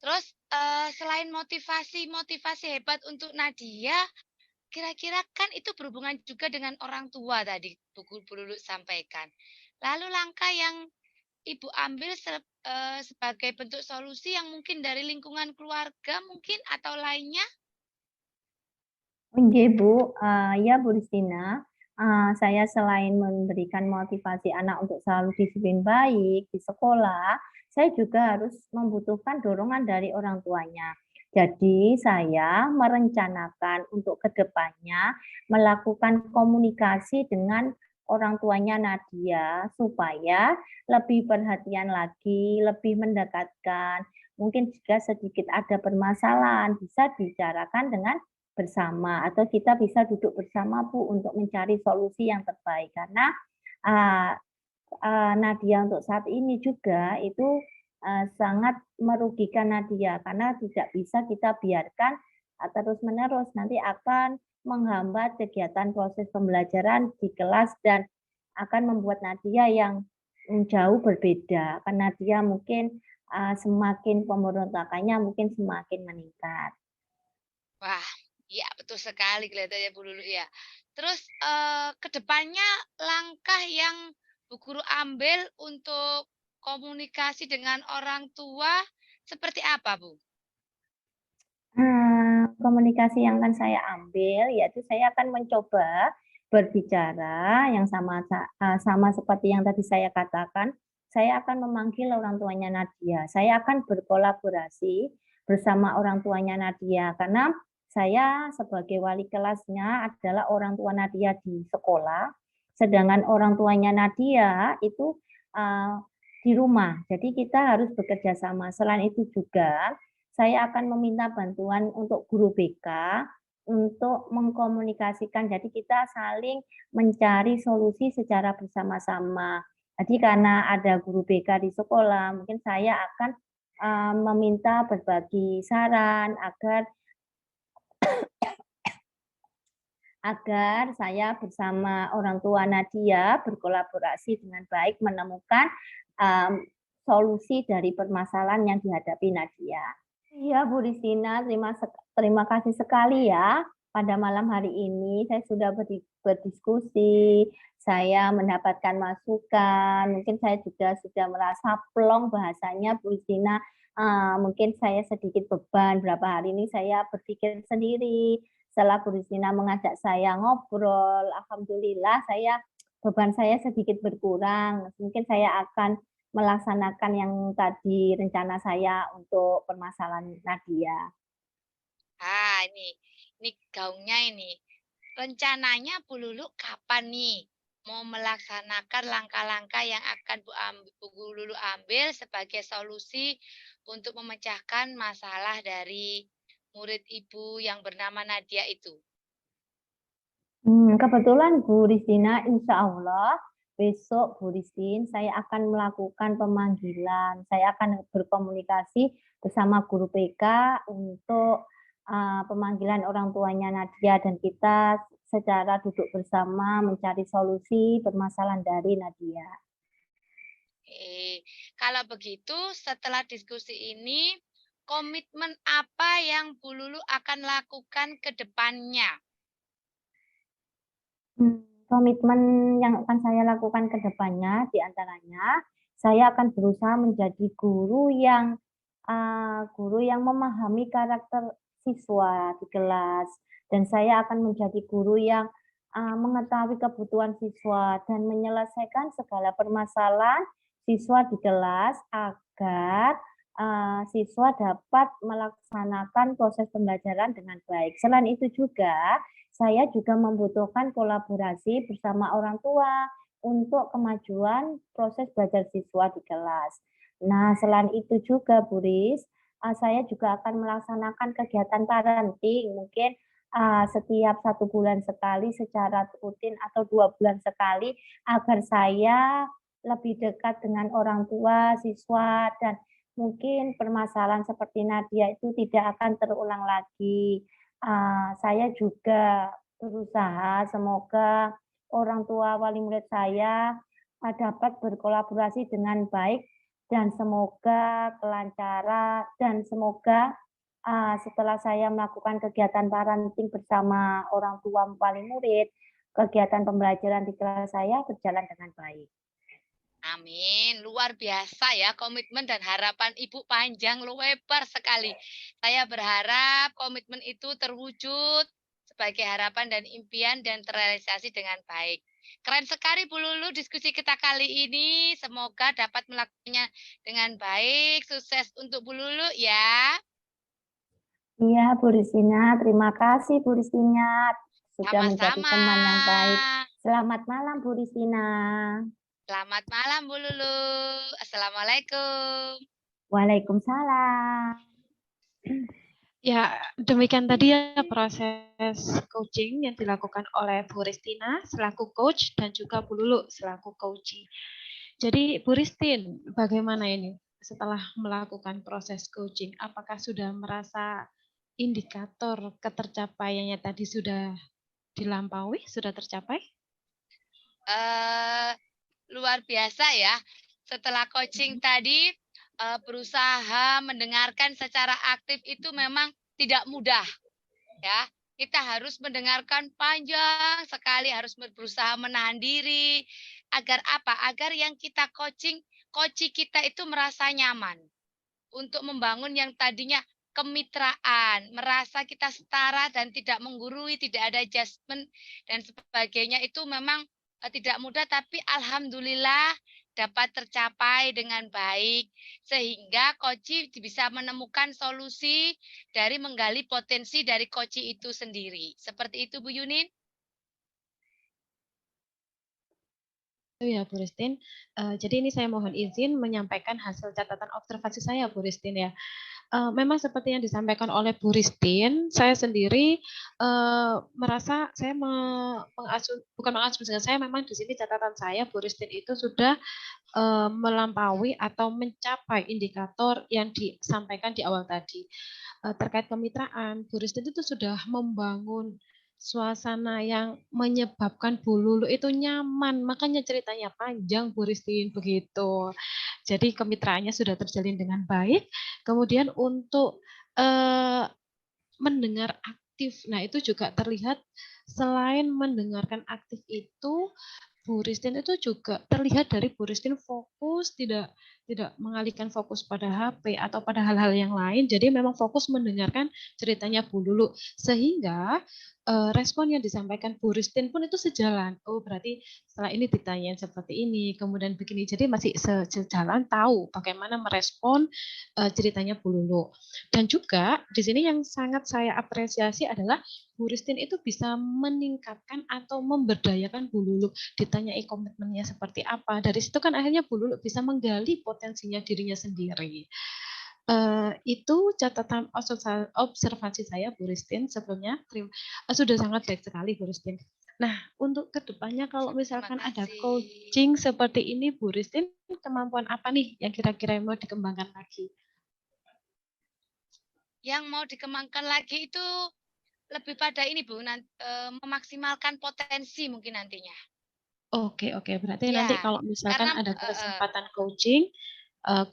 Terus selain motivasi hebat untuk Nadia, kira-kira kan itu berhubungan juga dengan orang tua tadi Bu Lulu sampaikan. Lalu langkah yang Ibu ambil sebagai bentuk solusi yang mungkin dari lingkungan keluarga mungkin atau lainnya? Oke Bu, ya Bu Ristina, saya selain memberikan motivasi anak untuk selalu disiplin baik di sekolah, saya juga harus membutuhkan dorongan dari orang tuanya. Jadi saya merencanakan untuk kedepannya melakukan komunikasi dengan orang tuanya Nadia supaya lebih perhatian lagi, lebih mendekatkan. Mungkin jika sedikit ada permasalahan bisa dibicarakan dengan bersama atau kita bisa duduk bersama Bu untuk mencari solusi yang terbaik karena Nadia untuk saat ini juga itu sangat merugikan Nadia karena tidak bisa kita biarkan terus-menerus nanti akan menghambat kegiatan proses pembelajaran di kelas dan akan membuat Nadia yang jauh berbeda karena dia mungkin semakin pemberontakannya mungkin semakin meningkat. Wah, iya betul sekali kelihatannya Bu Lulu ya. Terus kedepannya langkah yang Bu Guru ambil untuk komunikasi dengan orang tua seperti apa, Bu? Komunikasi yang akan saya ambil yaitu saya akan mencoba berbicara yang sama seperti yang tadi saya katakan. Saya akan memanggil orang tuanya Nadia. Saya akan berkolaborasi bersama orang tuanya Nadia karena saya sebagai wali kelasnya adalah orang tua Nadia di sekolah, sedangkan orang tuanya Nadia itu di rumah. Jadi kita harus bekerja sama. Selain itu juga saya akan meminta bantuan untuk guru BK untuk mengkomunikasikan. Jadi kita saling mencari solusi secara bersama-sama. Jadi karena ada guru BK di sekolah, mungkin saya akan meminta berbagi saran agar saya bersama orang tua Nadia berkolaborasi dengan baik menemukan solusi dari permasalahan yang dihadapi Nadia. Iya Bu Ristina, terima kasih sekali ya. Pada malam hari ini saya sudah berdiskusi, saya mendapatkan masukan, mungkin saya juga sudah merasa plong bahasanya Bu Ristina, mungkin saya sedikit beban, berapa hari ini saya berpikir sendiri, setelah Bu Ristina mengajak saya ngobrol, alhamdulillah beban saya sedikit berkurang, mungkin saya akan melaksanakan yang tadi rencana saya untuk permasalahan Nadia. Ini gaungnya ini. Rencananya Bu Lulu kapan nih mau melaksanakan langkah-langkah yang akan Bu Lulu ambil sebagai solusi untuk memecahkan masalah dari murid Ibu yang bernama Nadia itu? Kebetulan Bu Ristina, insya Allah besok Bu Ristin saya akan melakukan pemanggilan. Saya akan berkomunikasi bersama guru PK untuk pemanggilan orang tuanya Nadia dan kita secara duduk bersama mencari solusi permasalahan dari Nadia. Kalau begitu setelah diskusi ini komitmen apa yang Bu Lulu akan lakukan ke depannya? Komitmen yang akan saya lakukan ke depannya diantaranya saya akan berusaha menjadi guru yang memahami karakter siswa di kelas dan saya akan menjadi guru yang mengetahui kebutuhan siswa dan menyelesaikan segala permasalahan siswa di kelas agar siswa dapat melaksanakan proses pembelajaran dengan baik. Selain itu juga saya juga membutuhkan kolaborasi bersama orang tua untuk kemajuan proses belajar siswa di kelas. Nah, selain itu juga, Bu Ris, saya juga akan melaksanakan kegiatan parenting, mungkin setiap 1 bulan sekali secara rutin atau 2 bulan sekali, agar saya lebih dekat dengan orang tua, siswa, dan mungkin permasalahan seperti Nadia itu tidak akan terulang lagi. Saya juga berusaha semoga orang tua wali murid saya dapat berkolaborasi dengan baik dan semoga kelancaran dan semoga setelah saya melakukan kegiatan parenting bersama orang tua wali murid, kegiatan pembelajaran di kelas saya berjalan dengan baik. Amin, luar biasa ya komitmen dan harapan Ibu panjang lebar sekali. Saya berharap komitmen itu terwujud sebagai harapan dan impian dan terrealisasi dengan baik. Keren sekali Bu Lulu diskusi kita kali ini. Semoga dapat melakukannya dengan baik. Sukses untuk Bu Lulu ya. Iya Bu Ristina, terima kasih Bu Ristina sudah menjadi Sama-sama. teman yang baik. Selamat malam Bu Ristina. Selamat malam Bu Lulu. Assalamualaikum. Waalaikumsalam. Ya, demikian tadi ya proses coaching yang dilakukan oleh Bu Ristina selaku coach dan juga Bu Lulu selaku coachee. Jadi Bu Ristin, bagaimana ini setelah melakukan proses coaching? Apakah sudah merasa indikator ketercapaiannya tadi sudah dilampaui, sudah tercapai? Luar biasa ya. Setelah coaching tadi berusaha mendengarkan secara aktif itu memang tidak mudah ya. Kita harus mendengarkan panjang sekali, harus berusaha menahan diri agar apa? Agar yang kita coaching kita itu merasa nyaman untuk membangun yang tadinya kemitraan, merasa kita setara dan tidak menggurui, tidak ada adjustment dan sebagainya itu memang tidak mudah, tapi alhamdulillah dapat tercapai dengan baik sehingga coach bisa menemukan solusi dari menggali potensi dari coach itu sendiri. Seperti itu Bu Yunin. Ya Bu Ristin, jadi ini saya mohon izin menyampaikan hasil catatan observasi saya Bu Ristin ya. Memang seperti yang disampaikan oleh Bu Ristin, saya sendiri merasa saya bukan mengasumsikan, saya memang di sini catatan saya Bu Ristin itu sudah melampaui atau mencapai indikator yang disampaikan di awal tadi. Terkait kemitraan, Bu Ristin itu sudah membangun suasana yang menyebabkan Bu Lulu itu nyaman, makanya ceritanya panjang Bu Ristin begitu. Jadi kemitraannya sudah terjalin dengan baik. Kemudian untuk mendengar aktif, nah itu juga terlihat selain mendengarkan aktif itu Bu Ristin itu juga terlihat dari Bu Ristin fokus, tidak mengalihkan fokus pada HP atau pada hal-hal yang lain. Jadi memang fokus mendengarkan ceritanya Bu Lulu. Sehingga respon yang disampaikan Bu Ristin pun itu sejalan. Oh berarti setelah ini ditanyain seperti ini, kemudian begini. Jadi masih sejalan tahu bagaimana merespon ceritanya Bu Lulu. Dan juga di sini yang sangat saya apresiasi adalah Bu Ristin itu bisa meningkatkan atau memberdayakan Bu Lulu. Ditanyai komitmennya seperti apa. Dari situ kan akhirnya Bu Lulu bisa menggali potensinya dirinya sendiri. Itu catatan observasi saya Bu Ristin sebelumnya. Sudah sangat baik sekali Bu Ristin. Nah, untuk kedepannya kalau misalkan ada coaching seperti ini Bu Ristin, kemampuan apa nih yang kira-kira mau dikembangkan lagi? Yang mau dikembangkan lagi itu lebih pada ini Bu, memaksimalkan potensi mungkin nantinya. Oke, berarti nanti kalau misalkan ada kesempatan coaching,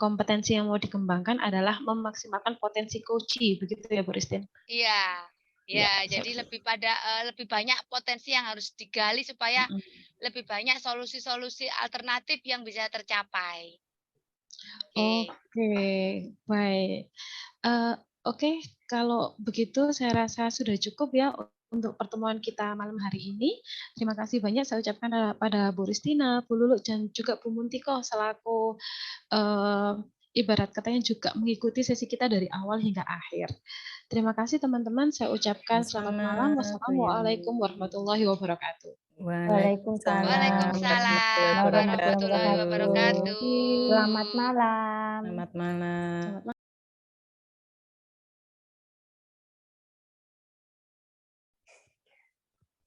kompetensi yang mau dikembangkan adalah memaksimalkan potensi coaching, begitu ya Bu Ristin? Iya, jadi lebih banyak potensi yang harus digali supaya lebih banyak solusi-solusi alternatif yang bisa tercapai. Oke, baik. Oke, kalau begitu saya rasa sudah cukup ya untuk pertemuan kita malam hari ini. Terima kasih banyak saya ucapkan pada Bu Ristina, Bu Lulu, dan juga Bu Muntiko selaku ibarat katanya juga mengikuti sesi kita dari awal hingga akhir. Terima kasih teman-teman, saya ucapkan selamat malam. Wassalamualaikum warahmatullahi wabarakatuh. Waalaikumsalam warahmatullahi wabarakatuh. Selamat malam. Selamat malam.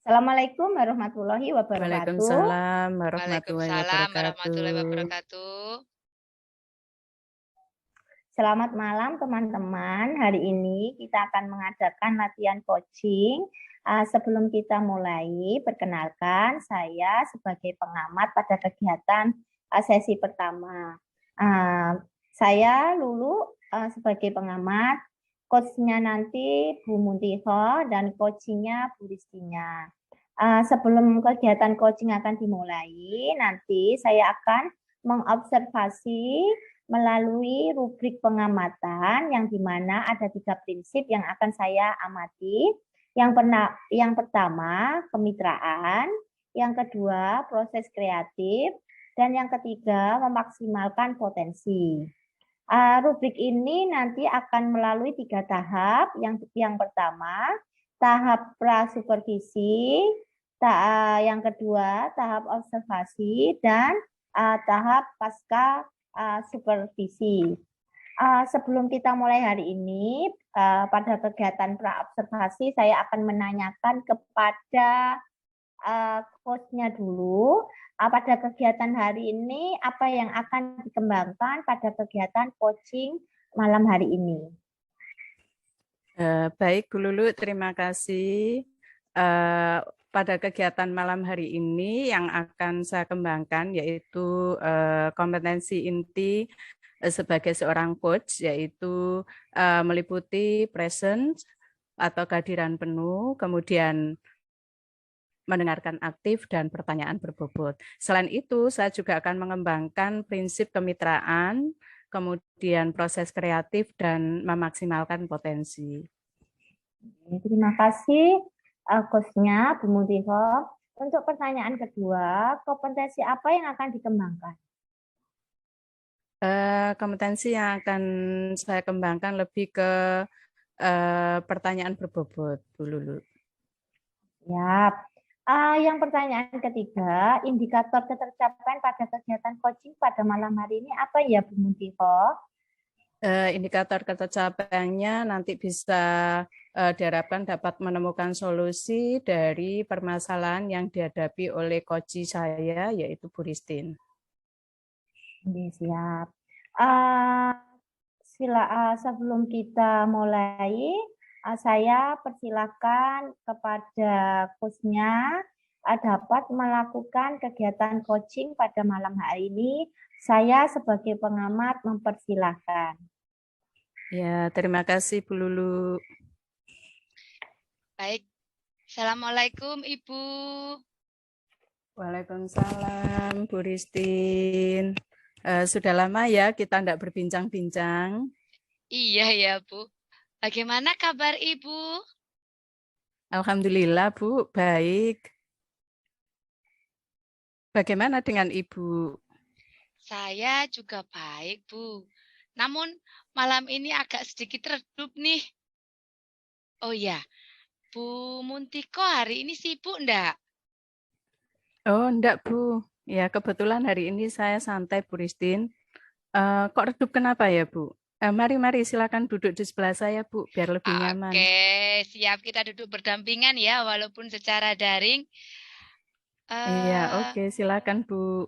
Assalamualaikum warahmatullahi wabarakatuh. Waalaikumsalam warahmatullahi wabarakatuh. Selamat malam teman-teman. Hari ini kita akan mengadakan latihan coaching. Sebelum kita mulai, perkenalkan saya sebagai pengamat pada kegiatan sesi pertama. Saya Lulu sebagai pengamat, coachnya nanti Bu Muntiho dan coachingnya Bu Ristina. Sebelum kegiatan coaching akan dimulai, nanti saya akan mengobservasi melalui rubrik pengamatan yang dimana ada 3 prinsip yang akan saya amati. Yang pertama, kemitraan. Yang kedua, proses kreatif. Dan yang ketiga, memaksimalkan potensi. Rubrik ini nanti akan melalui 3 tahap. Yang pertama, tahap prasupervisi. Yang kedua, tahap observasi. Dan tahap pasca supervisi. sebelum kita mulai hari ini, pada kegiatan pra-observasi, saya akan menanyakan kepada coach-nya dulu, pada kegiatan hari ini, apa yang akan dikembangkan pada kegiatan coaching malam hari ini. Baik, Bu Lulu, terima kasih. Pada kegiatan malam hari ini yang akan saya kembangkan yaitu kompetensi inti sebagai seorang coach, yaitu meliputi presence atau kehadiran penuh, kemudian mendengarkan aktif dan pertanyaan berbobot. Selain itu, saya juga akan mengembangkan prinsip kemitraan, kemudian proses kreatif dan memaksimalkan potensi. Terima kasih coach-nya Bu Mutiho. Untuk pertanyaan kedua, kompetensi apa yang akan dikembangkan? Kompetensi yang akan saya kembangkan lebih ke pertanyaan berbobot, Bu Lulu. Siap. Yang pertanyaan ketiga, indikator ketercapaian pada kegiatan coaching pada malam hari ini apa ya Bu Mutiho? Indikator ketercapaiannya nanti bisa diharapkan dapat menemukan solusi dari permasalahan yang dihadapi oleh coach saya, yaitu Bu Ristin. Siap. Sebelum kita mulai, saya persilakan kepada coach-nya dapat melakukan kegiatan coaching pada malam hari ini. Saya sebagai pengamat mempersilahkan. Ya, terima kasih Bu Lulu. Baik. Assalamualaikum Ibu. Waalaikumsalam Bu Ristin. Sudah lama ya kita tidak berbincang-bincang. Iya ya Bu. Bagaimana kabar Ibu? Alhamdulillah Bu, baik. Bagaimana dengan Ibu? Saya juga baik Bu. Namun malam ini agak sedikit redup nih. Oh ya, Bu Muntiko hari ini sibuk enggak? Oh, enggak Bu. Ya, kebetulan hari ini saya santai Bu Ristin. Kok redup kenapa ya Bu? Mari silakan duduk di sebelah saya Bu, biar lebih nyaman. Oke, siap kita duduk berdampingan ya, walaupun secara daring. Iya, oke, silakan Bu.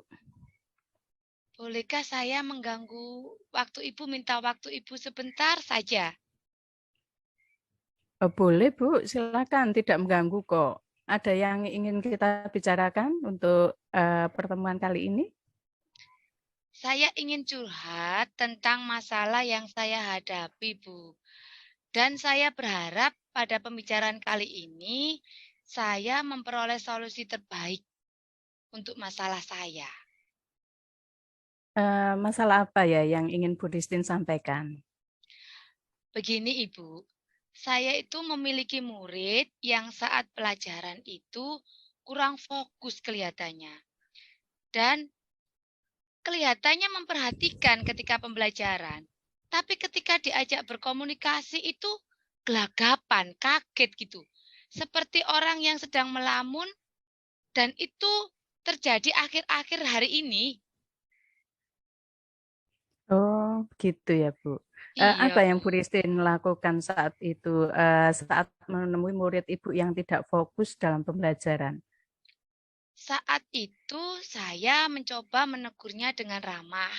Bolehkah saya mengganggu waktu Ibu, minta waktu Ibu sebentar saja? Boleh Bu, silakan, tidak mengganggu kok. Ada yang ingin kita bicarakan untuk pertemuan kali ini? Saya ingin curhat tentang masalah yang saya hadapi, Bu. Dan saya berharap pada pembicaraan kali ini, saya memperoleh solusi terbaik untuk masalah saya. Masalah apa ya yang ingin Bu Ristin sampaikan? Begini Ibu, saya itu memiliki murid yang saat pelajaran itu kurang fokus kelihatannya. Dan kelihatannya memperhatikan ketika pembelajaran. Tapi ketika diajak berkomunikasi itu gelagapan, kaget gitu. Seperti orang yang sedang melamun dan itu terjadi akhir-akhir hari ini. Oh, gitu ya Bu. Iya, Apa yang Bu. Bu Ristin lakukan saat itu, saat menemui murid Ibu yang tidak fokus dalam pembelajaran? Saat itu saya mencoba menegurnya dengan ramah,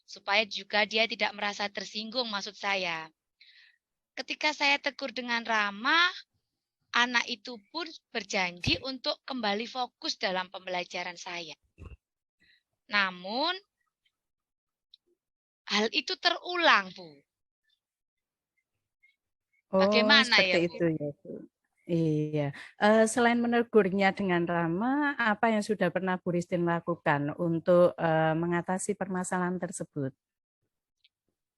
supaya juga dia tidak merasa tersinggung maksud saya. Ketika saya tegur dengan ramah, anak itu pun berjanji untuk kembali fokus dalam pembelajaran saya. Namun, hal itu terulang, Bu. Oh, Bagaimana seperti ya, itu Bu? ya Bu. Iya. Selain menegurnya dengan ramah, apa yang sudah pernah Bu Ristin lakukan untuk mengatasi permasalahan tersebut?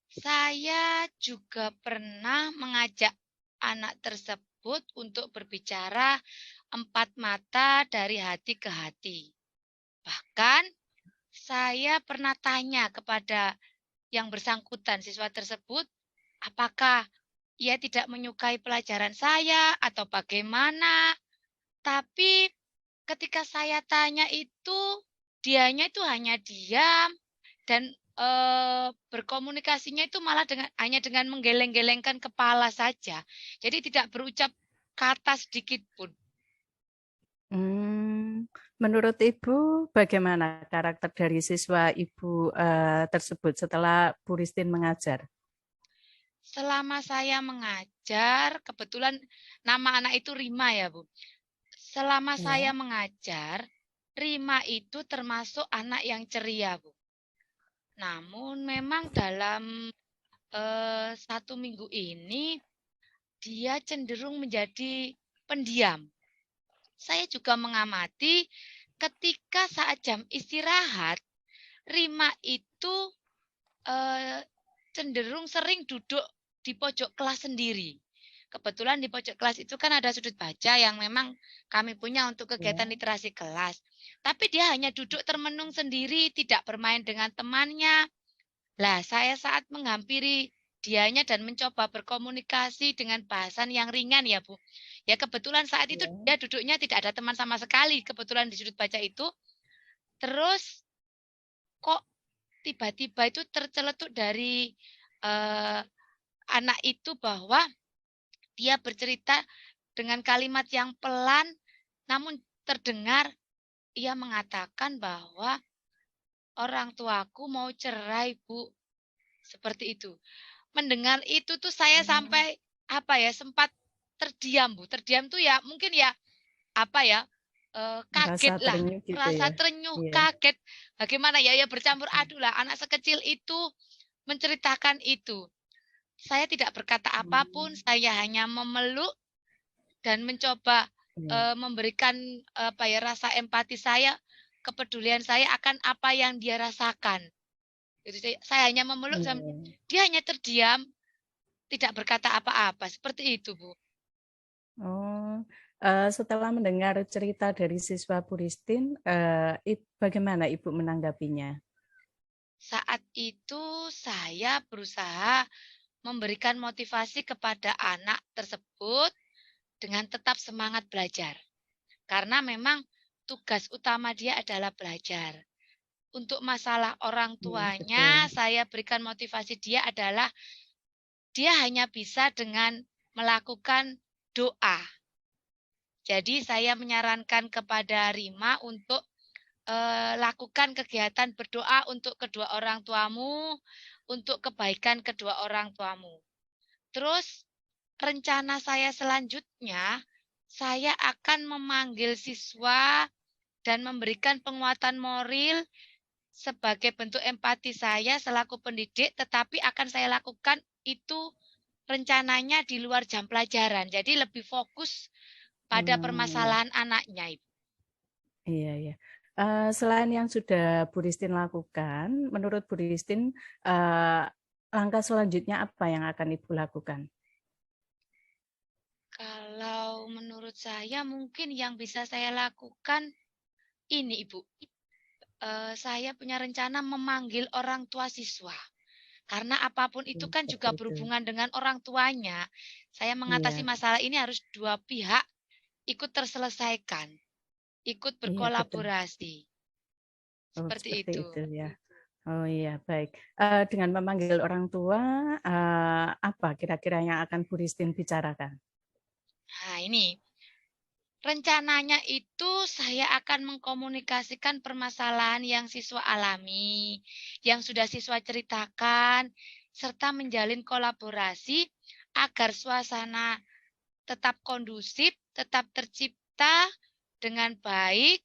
Saya juga pernah mengajak anak tersebut untuk berbicara 4 mata dari hati ke hati. Bahkan saya pernah tanya kepada yang bersangkutan siswa tersebut, apakah ia tidak menyukai pelajaran saya atau bagaimana. Tapi ketika saya tanya itu, dianya itu hanya diam dan berkomunikasinya itu malah hanya dengan menggeleng-gelengkan kepala saja. Jadi tidak berucap kata sedikit pun. Menurut Ibu, bagaimana karakter dari siswa Ibu tersebut setelah Bu Ristin mengajar? Selama saya mengajar, kebetulan nama anak itu Rima ya, Bu. Selama saya mengajar, Rima itu termasuk anak yang ceria, Bu. Namun memang dalam 1 minggu ini, dia cenderung menjadi pendiam. Saya juga mengamati ketika saat jam istirahat, Rima itu cenderung sering duduk di pojok kelas sendiri. Kebetulan di pojok kelas itu kan ada sudut baca yang memang kami punya untuk kegiatan literasi kelas. Tapi dia hanya duduk termenung sendiri, tidak bermain dengan temannya. Lah, saya saat menghampiri dianya dan mencoba berkomunikasi dengan bahasan yang ringan ya, Bu. Ya kebetulan saat itu dia duduknya tidak ada teman sama sekali, kebetulan di sudut baca itu. Terus kok tiba-tiba itu terceletuk dari anak itu bahwa dia bercerita dengan kalimat yang pelan, namun terdengar ia mengatakan bahwa orang tuaku mau cerai, Bu. Seperti itu. Mendengar itu tuh saya sampai sempat terdiam, Bu. Terdiam tuh ya mungkin ya kaget lah, Gitu merasa ya? terenyuh, Iya. kaget. Bagaimana ya bercampur aduk lah. Anak sekecil itu menceritakan itu. Saya tidak berkata apapun, saya hanya memeluk dan mencoba memberikan rasa empati saya, kepedulian saya akan apa yang dia rasakan. Jadi saya hanya memeluk, dia hanya terdiam, tidak berkata apa-apa, seperti itu, Bu. Oh, setelah mendengar cerita dari siswa Bu Ristin, bagaimana Ibu menanggapinya? Saat itu saya berusaha memberikan motivasi kepada anak tersebut dengan tetap semangat belajar. Karena memang tugas utama dia adalah belajar. Untuk masalah orang tuanya, saya berikan motivasi dia adalah dia hanya bisa dengan melakukan doa. Jadi saya menyarankan kepada Rima untuk lakukan kegiatan berdoa untuk kedua orang tuamu, untuk kebaikan kedua orang tuamu. Terus rencana saya selanjutnya, saya akan memanggil siswa dan memberikan penguatan moral sebagai bentuk empati saya selaku pendidik, tetapi akan saya lakukan itu rencananya di luar jam pelajaran. Jadi lebih fokus pada permasalahan anaknya, Ibu. Iya, iya. Selain yang sudah Bu Ristin lakukan, menurut Bu Ristin, langkah selanjutnya apa yang akan Ibu lakukan? Kalau menurut saya mungkin yang bisa saya lakukan ini, Ibu. Saya punya rencana memanggil orang tua siswa. Karena apapun itu kan juga berhubungan dengan orang tuanya. Saya mengatasi masalah ini harus dua pihak ikut terselesaikan, ikut berkolaborasi. Seperti itu. Ya. Oh iya, baik. Dengan memanggil orang tua, apa kira-kira yang akan Bu Ristin bicarakan? Nah, ini rencananya itu saya akan mengkomunikasikan permasalahan yang siswa alami, yang sudah siswa ceritakan, serta menjalin kolaborasi agar suasana tetap kondusif, tetap tercipta dengan baik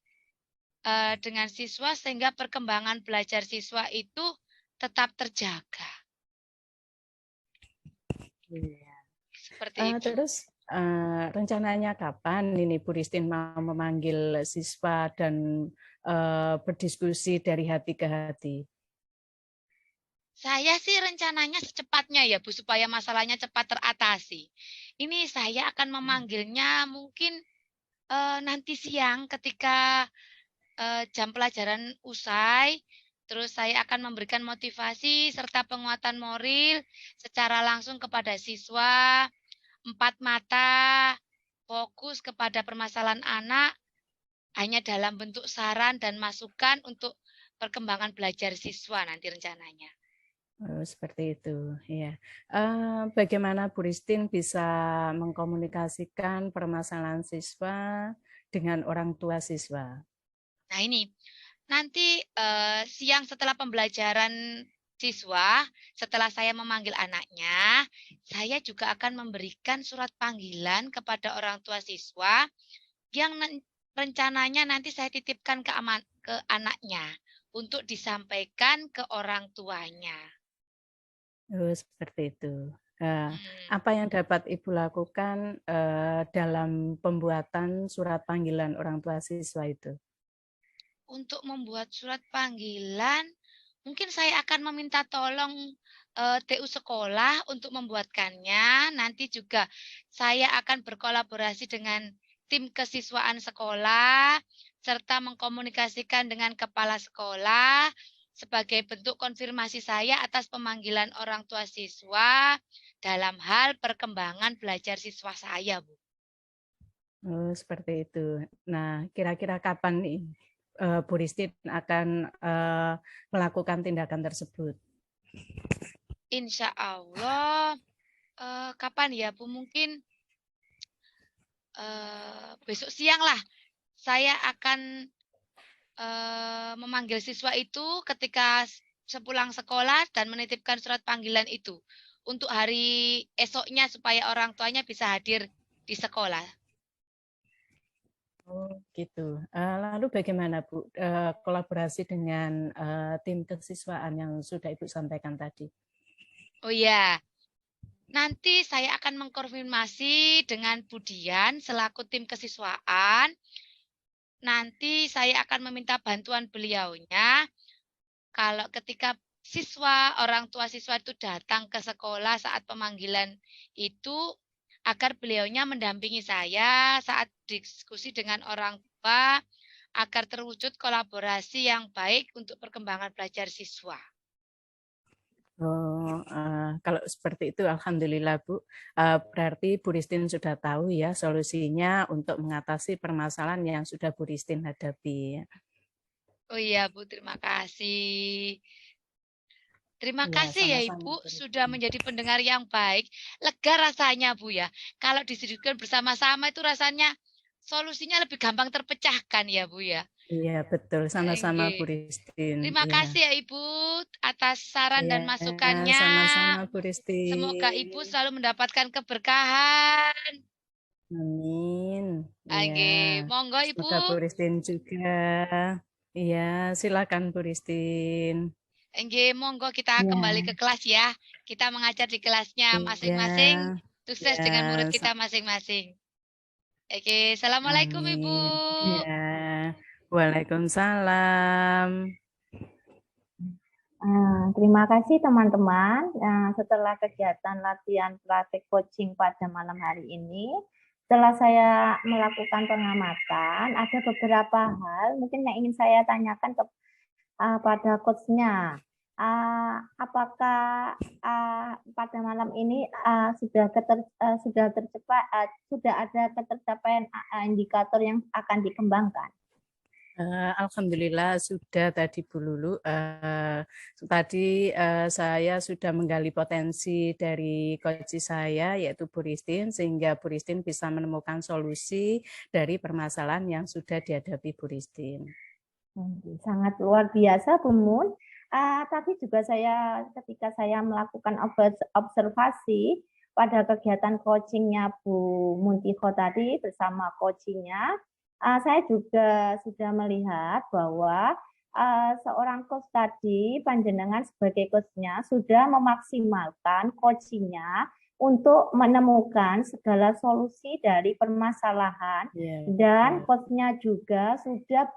dengan siswa sehingga perkembangan belajar siswa itu tetap terjaga. Seperti itu. Terus rencananya kapan ini Bu Ristin mau memanggil siswa dan berdiskusi dari hati ke hati? Saya sih rencananya secepatnya ya Bu, supaya masalahnya cepat teratasi. Ini saya akan memanggilnya mungkin nanti siang ketika jam pelajaran usai. Terus saya akan memberikan motivasi serta penguatan moral secara langsung kepada siswa, 4 mata, fokus kepada permasalahan anak, hanya dalam bentuk saran dan masukan untuk perkembangan belajar siswa nanti rencananya. Oh, seperti itu, ya. Bagaimana Bu Ristin bisa mengkomunikasikan permasalahan siswa dengan orang tua siswa? Nah ini, nanti siang setelah pembelajaran siswa, setelah saya memanggil anaknya, saya juga akan memberikan surat panggilan kepada orang tua siswa yang rencananya nanti saya titipkan ke anaknya untuk disampaikan ke orang tuanya. Oh, seperti itu. Hmm. Apa yang dapat Ibu lakukan dalam pembuatan surat panggilan orang tua siswa itu? Untuk membuat surat panggilan, mungkin saya akan meminta tolong TU sekolah untuk membuatkannya. Nanti juga saya akan berkolaborasi dengan tim kesiswaan sekolah, serta mengkomunikasikan dengan kepala sekolah sebagai bentuk konfirmasi saya atas pemanggilan orang tua siswa dalam hal perkembangan belajar siswa saya, Bu. Oh, seperti itu. Nah, kira-kira kapan nih Bu Ristin akan melakukan tindakan tersebut? Insya Allah, kapan ya Bu? Mungkin besok siang lah. Saya akan memanggil siswa itu ketika sepulang sekolah dan menitipkan surat panggilan itu untuk hari esoknya supaya orang tuanya bisa hadir di sekolah. Oh, gitu. Lalu bagaimana Bu kolaborasi dengan tim kesiswaan yang sudah Ibu sampaikan tadi? Oh ya, nanti saya akan mengkonfirmasi dengan Bu Dian selaku tim kesiswaan. Nanti saya akan meminta bantuan beliaunya kalau ketika orang tua siswa itu datang ke sekolah saat pemanggilan itu, agar beliaunya mendampingi saya saat diskusi dengan orang tua, agar terwujud kolaborasi yang baik untuk perkembangan belajar siswa. Oh, kalau seperti itu alhamdulillah Bu. Berarti Bu Ristin sudah tahu ya solusinya untuk mengatasi permasalahan yang sudah Bu Ristin hadapi. Oh iya Bu, terima kasih. Terima Ya, kasih ya sama-sama, Ibu Bu sudah Ristin. menjadi pendengar yang baik. Lega rasanya Bu ya. Kalau disudutkan bersama-sama itu rasanya solusinya lebih gampang terpecahkan ya Bu ya. Iya, betul. Sama-sama Bu Ristin. Terima Ya. kasih ya Ibu atas saran dan Ya, masukannya. sama-sama Bu Ristin. Semoga Ibu selalu mendapatkan keberkahan. Amin. Oke, Ya. monggo Ibu. Semoga Bu Ristin juga. Iya, silakan Bu Ristin. Oke, monggo kita Ya. kembali ke kelas ya. Kita mengajar di kelasnya masing-masing. Iya. Sukses Ya, dengan murid kita masing-masing. Oke, Assalamualaikum Ibu. amin. Ya. Waalaikumsalam. Terima kasih teman-teman. Setelah kegiatan latihan praktik coaching pada malam hari ini, setelah saya melakukan pengamatan, ada beberapa hal mungkin yang ingin saya tanyakan pada coachnya. Apakah pada malam ini sudah ada ketercapaian indikator yang akan dikembangkan? Alhamdulillah sudah tadi Bu Lulu. Tadi saya sudah menggali potensi dari coach saya yaitu Bu Ristin sehingga Bu Ristin bisa menemukan solusi dari permasalahan yang sudah dihadapi Bu Ristin. Sangat luar biasa Bu Mun. Tapi juga ketika saya melakukan observasi pada kegiatan coachingnya Bu Muntiko tadi bersama coachingnya, saya juga sudah melihat bahwa seorang coach tadi, panjenengan sebagai coachnya sudah memaksimalkan coachingnya untuk menemukan segala solusi dari permasalahan, dan coachnya juga sudah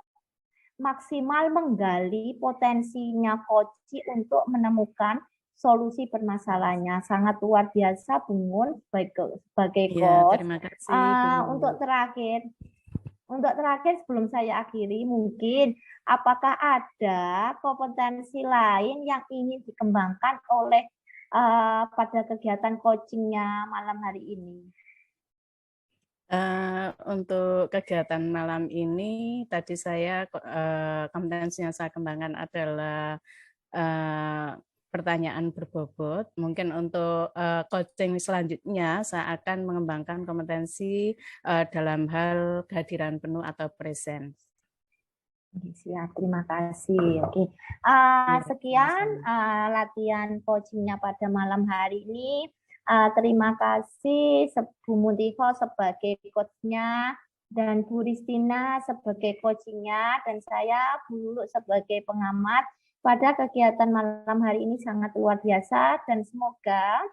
maksimal menggali potensinya coach untuk menemukan solusi permasalahannya. Sangat luar biasa Bu Mun sebagai coach. Terima kasih. Untuk terakhir sebelum saya akhiri, mungkin apakah ada kompetensi lain yang ingin dikembangkan oleh pada kegiatan coachingnya malam hari ini? Untuk kegiatan malam ini tadi saya kompetensi yang saya kembangkan adalah pertanyaan berbobot. Mungkin untuk coaching selanjutnya saya akan mengembangkan kompetensi dalam hal kehadiran penuh atau presence. Siap, terima kasih. Oke, sekian latihan coachingnya pada malam hari ini. Terima kasih Bu Mutiho sebagai coachnya dan Bu Ristina sebagai coachingnya dan saya Bu Lulu sebagai pengamat pada kegiatan malam hari ini sangat luar biasa dan semoga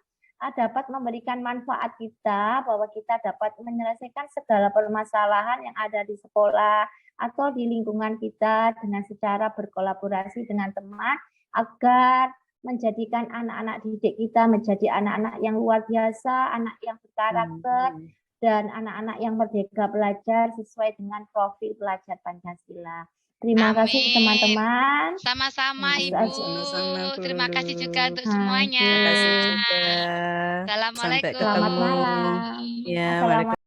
dapat memberikan manfaat kita bahwa kita dapat menyelesaikan segala permasalahan yang ada di sekolah atau di lingkungan kita dengan secara berkolaborasi dengan teman agar menjadikan anak-anak didik kita menjadi anak-anak yang luar biasa, anak yang berkarakter, dan anak-anak yang merdeka belajar sesuai dengan profil pelajar Pancasila. Terima kasih teman-teman. Sama-sama Ibu. Sama-sama, Bu Terima kasih Lulu. juga untuk semuanya. Terima kasih juga. Assalamualaikum. Sampai ketemu. Selamat malam. Ya, Assalamualaikum.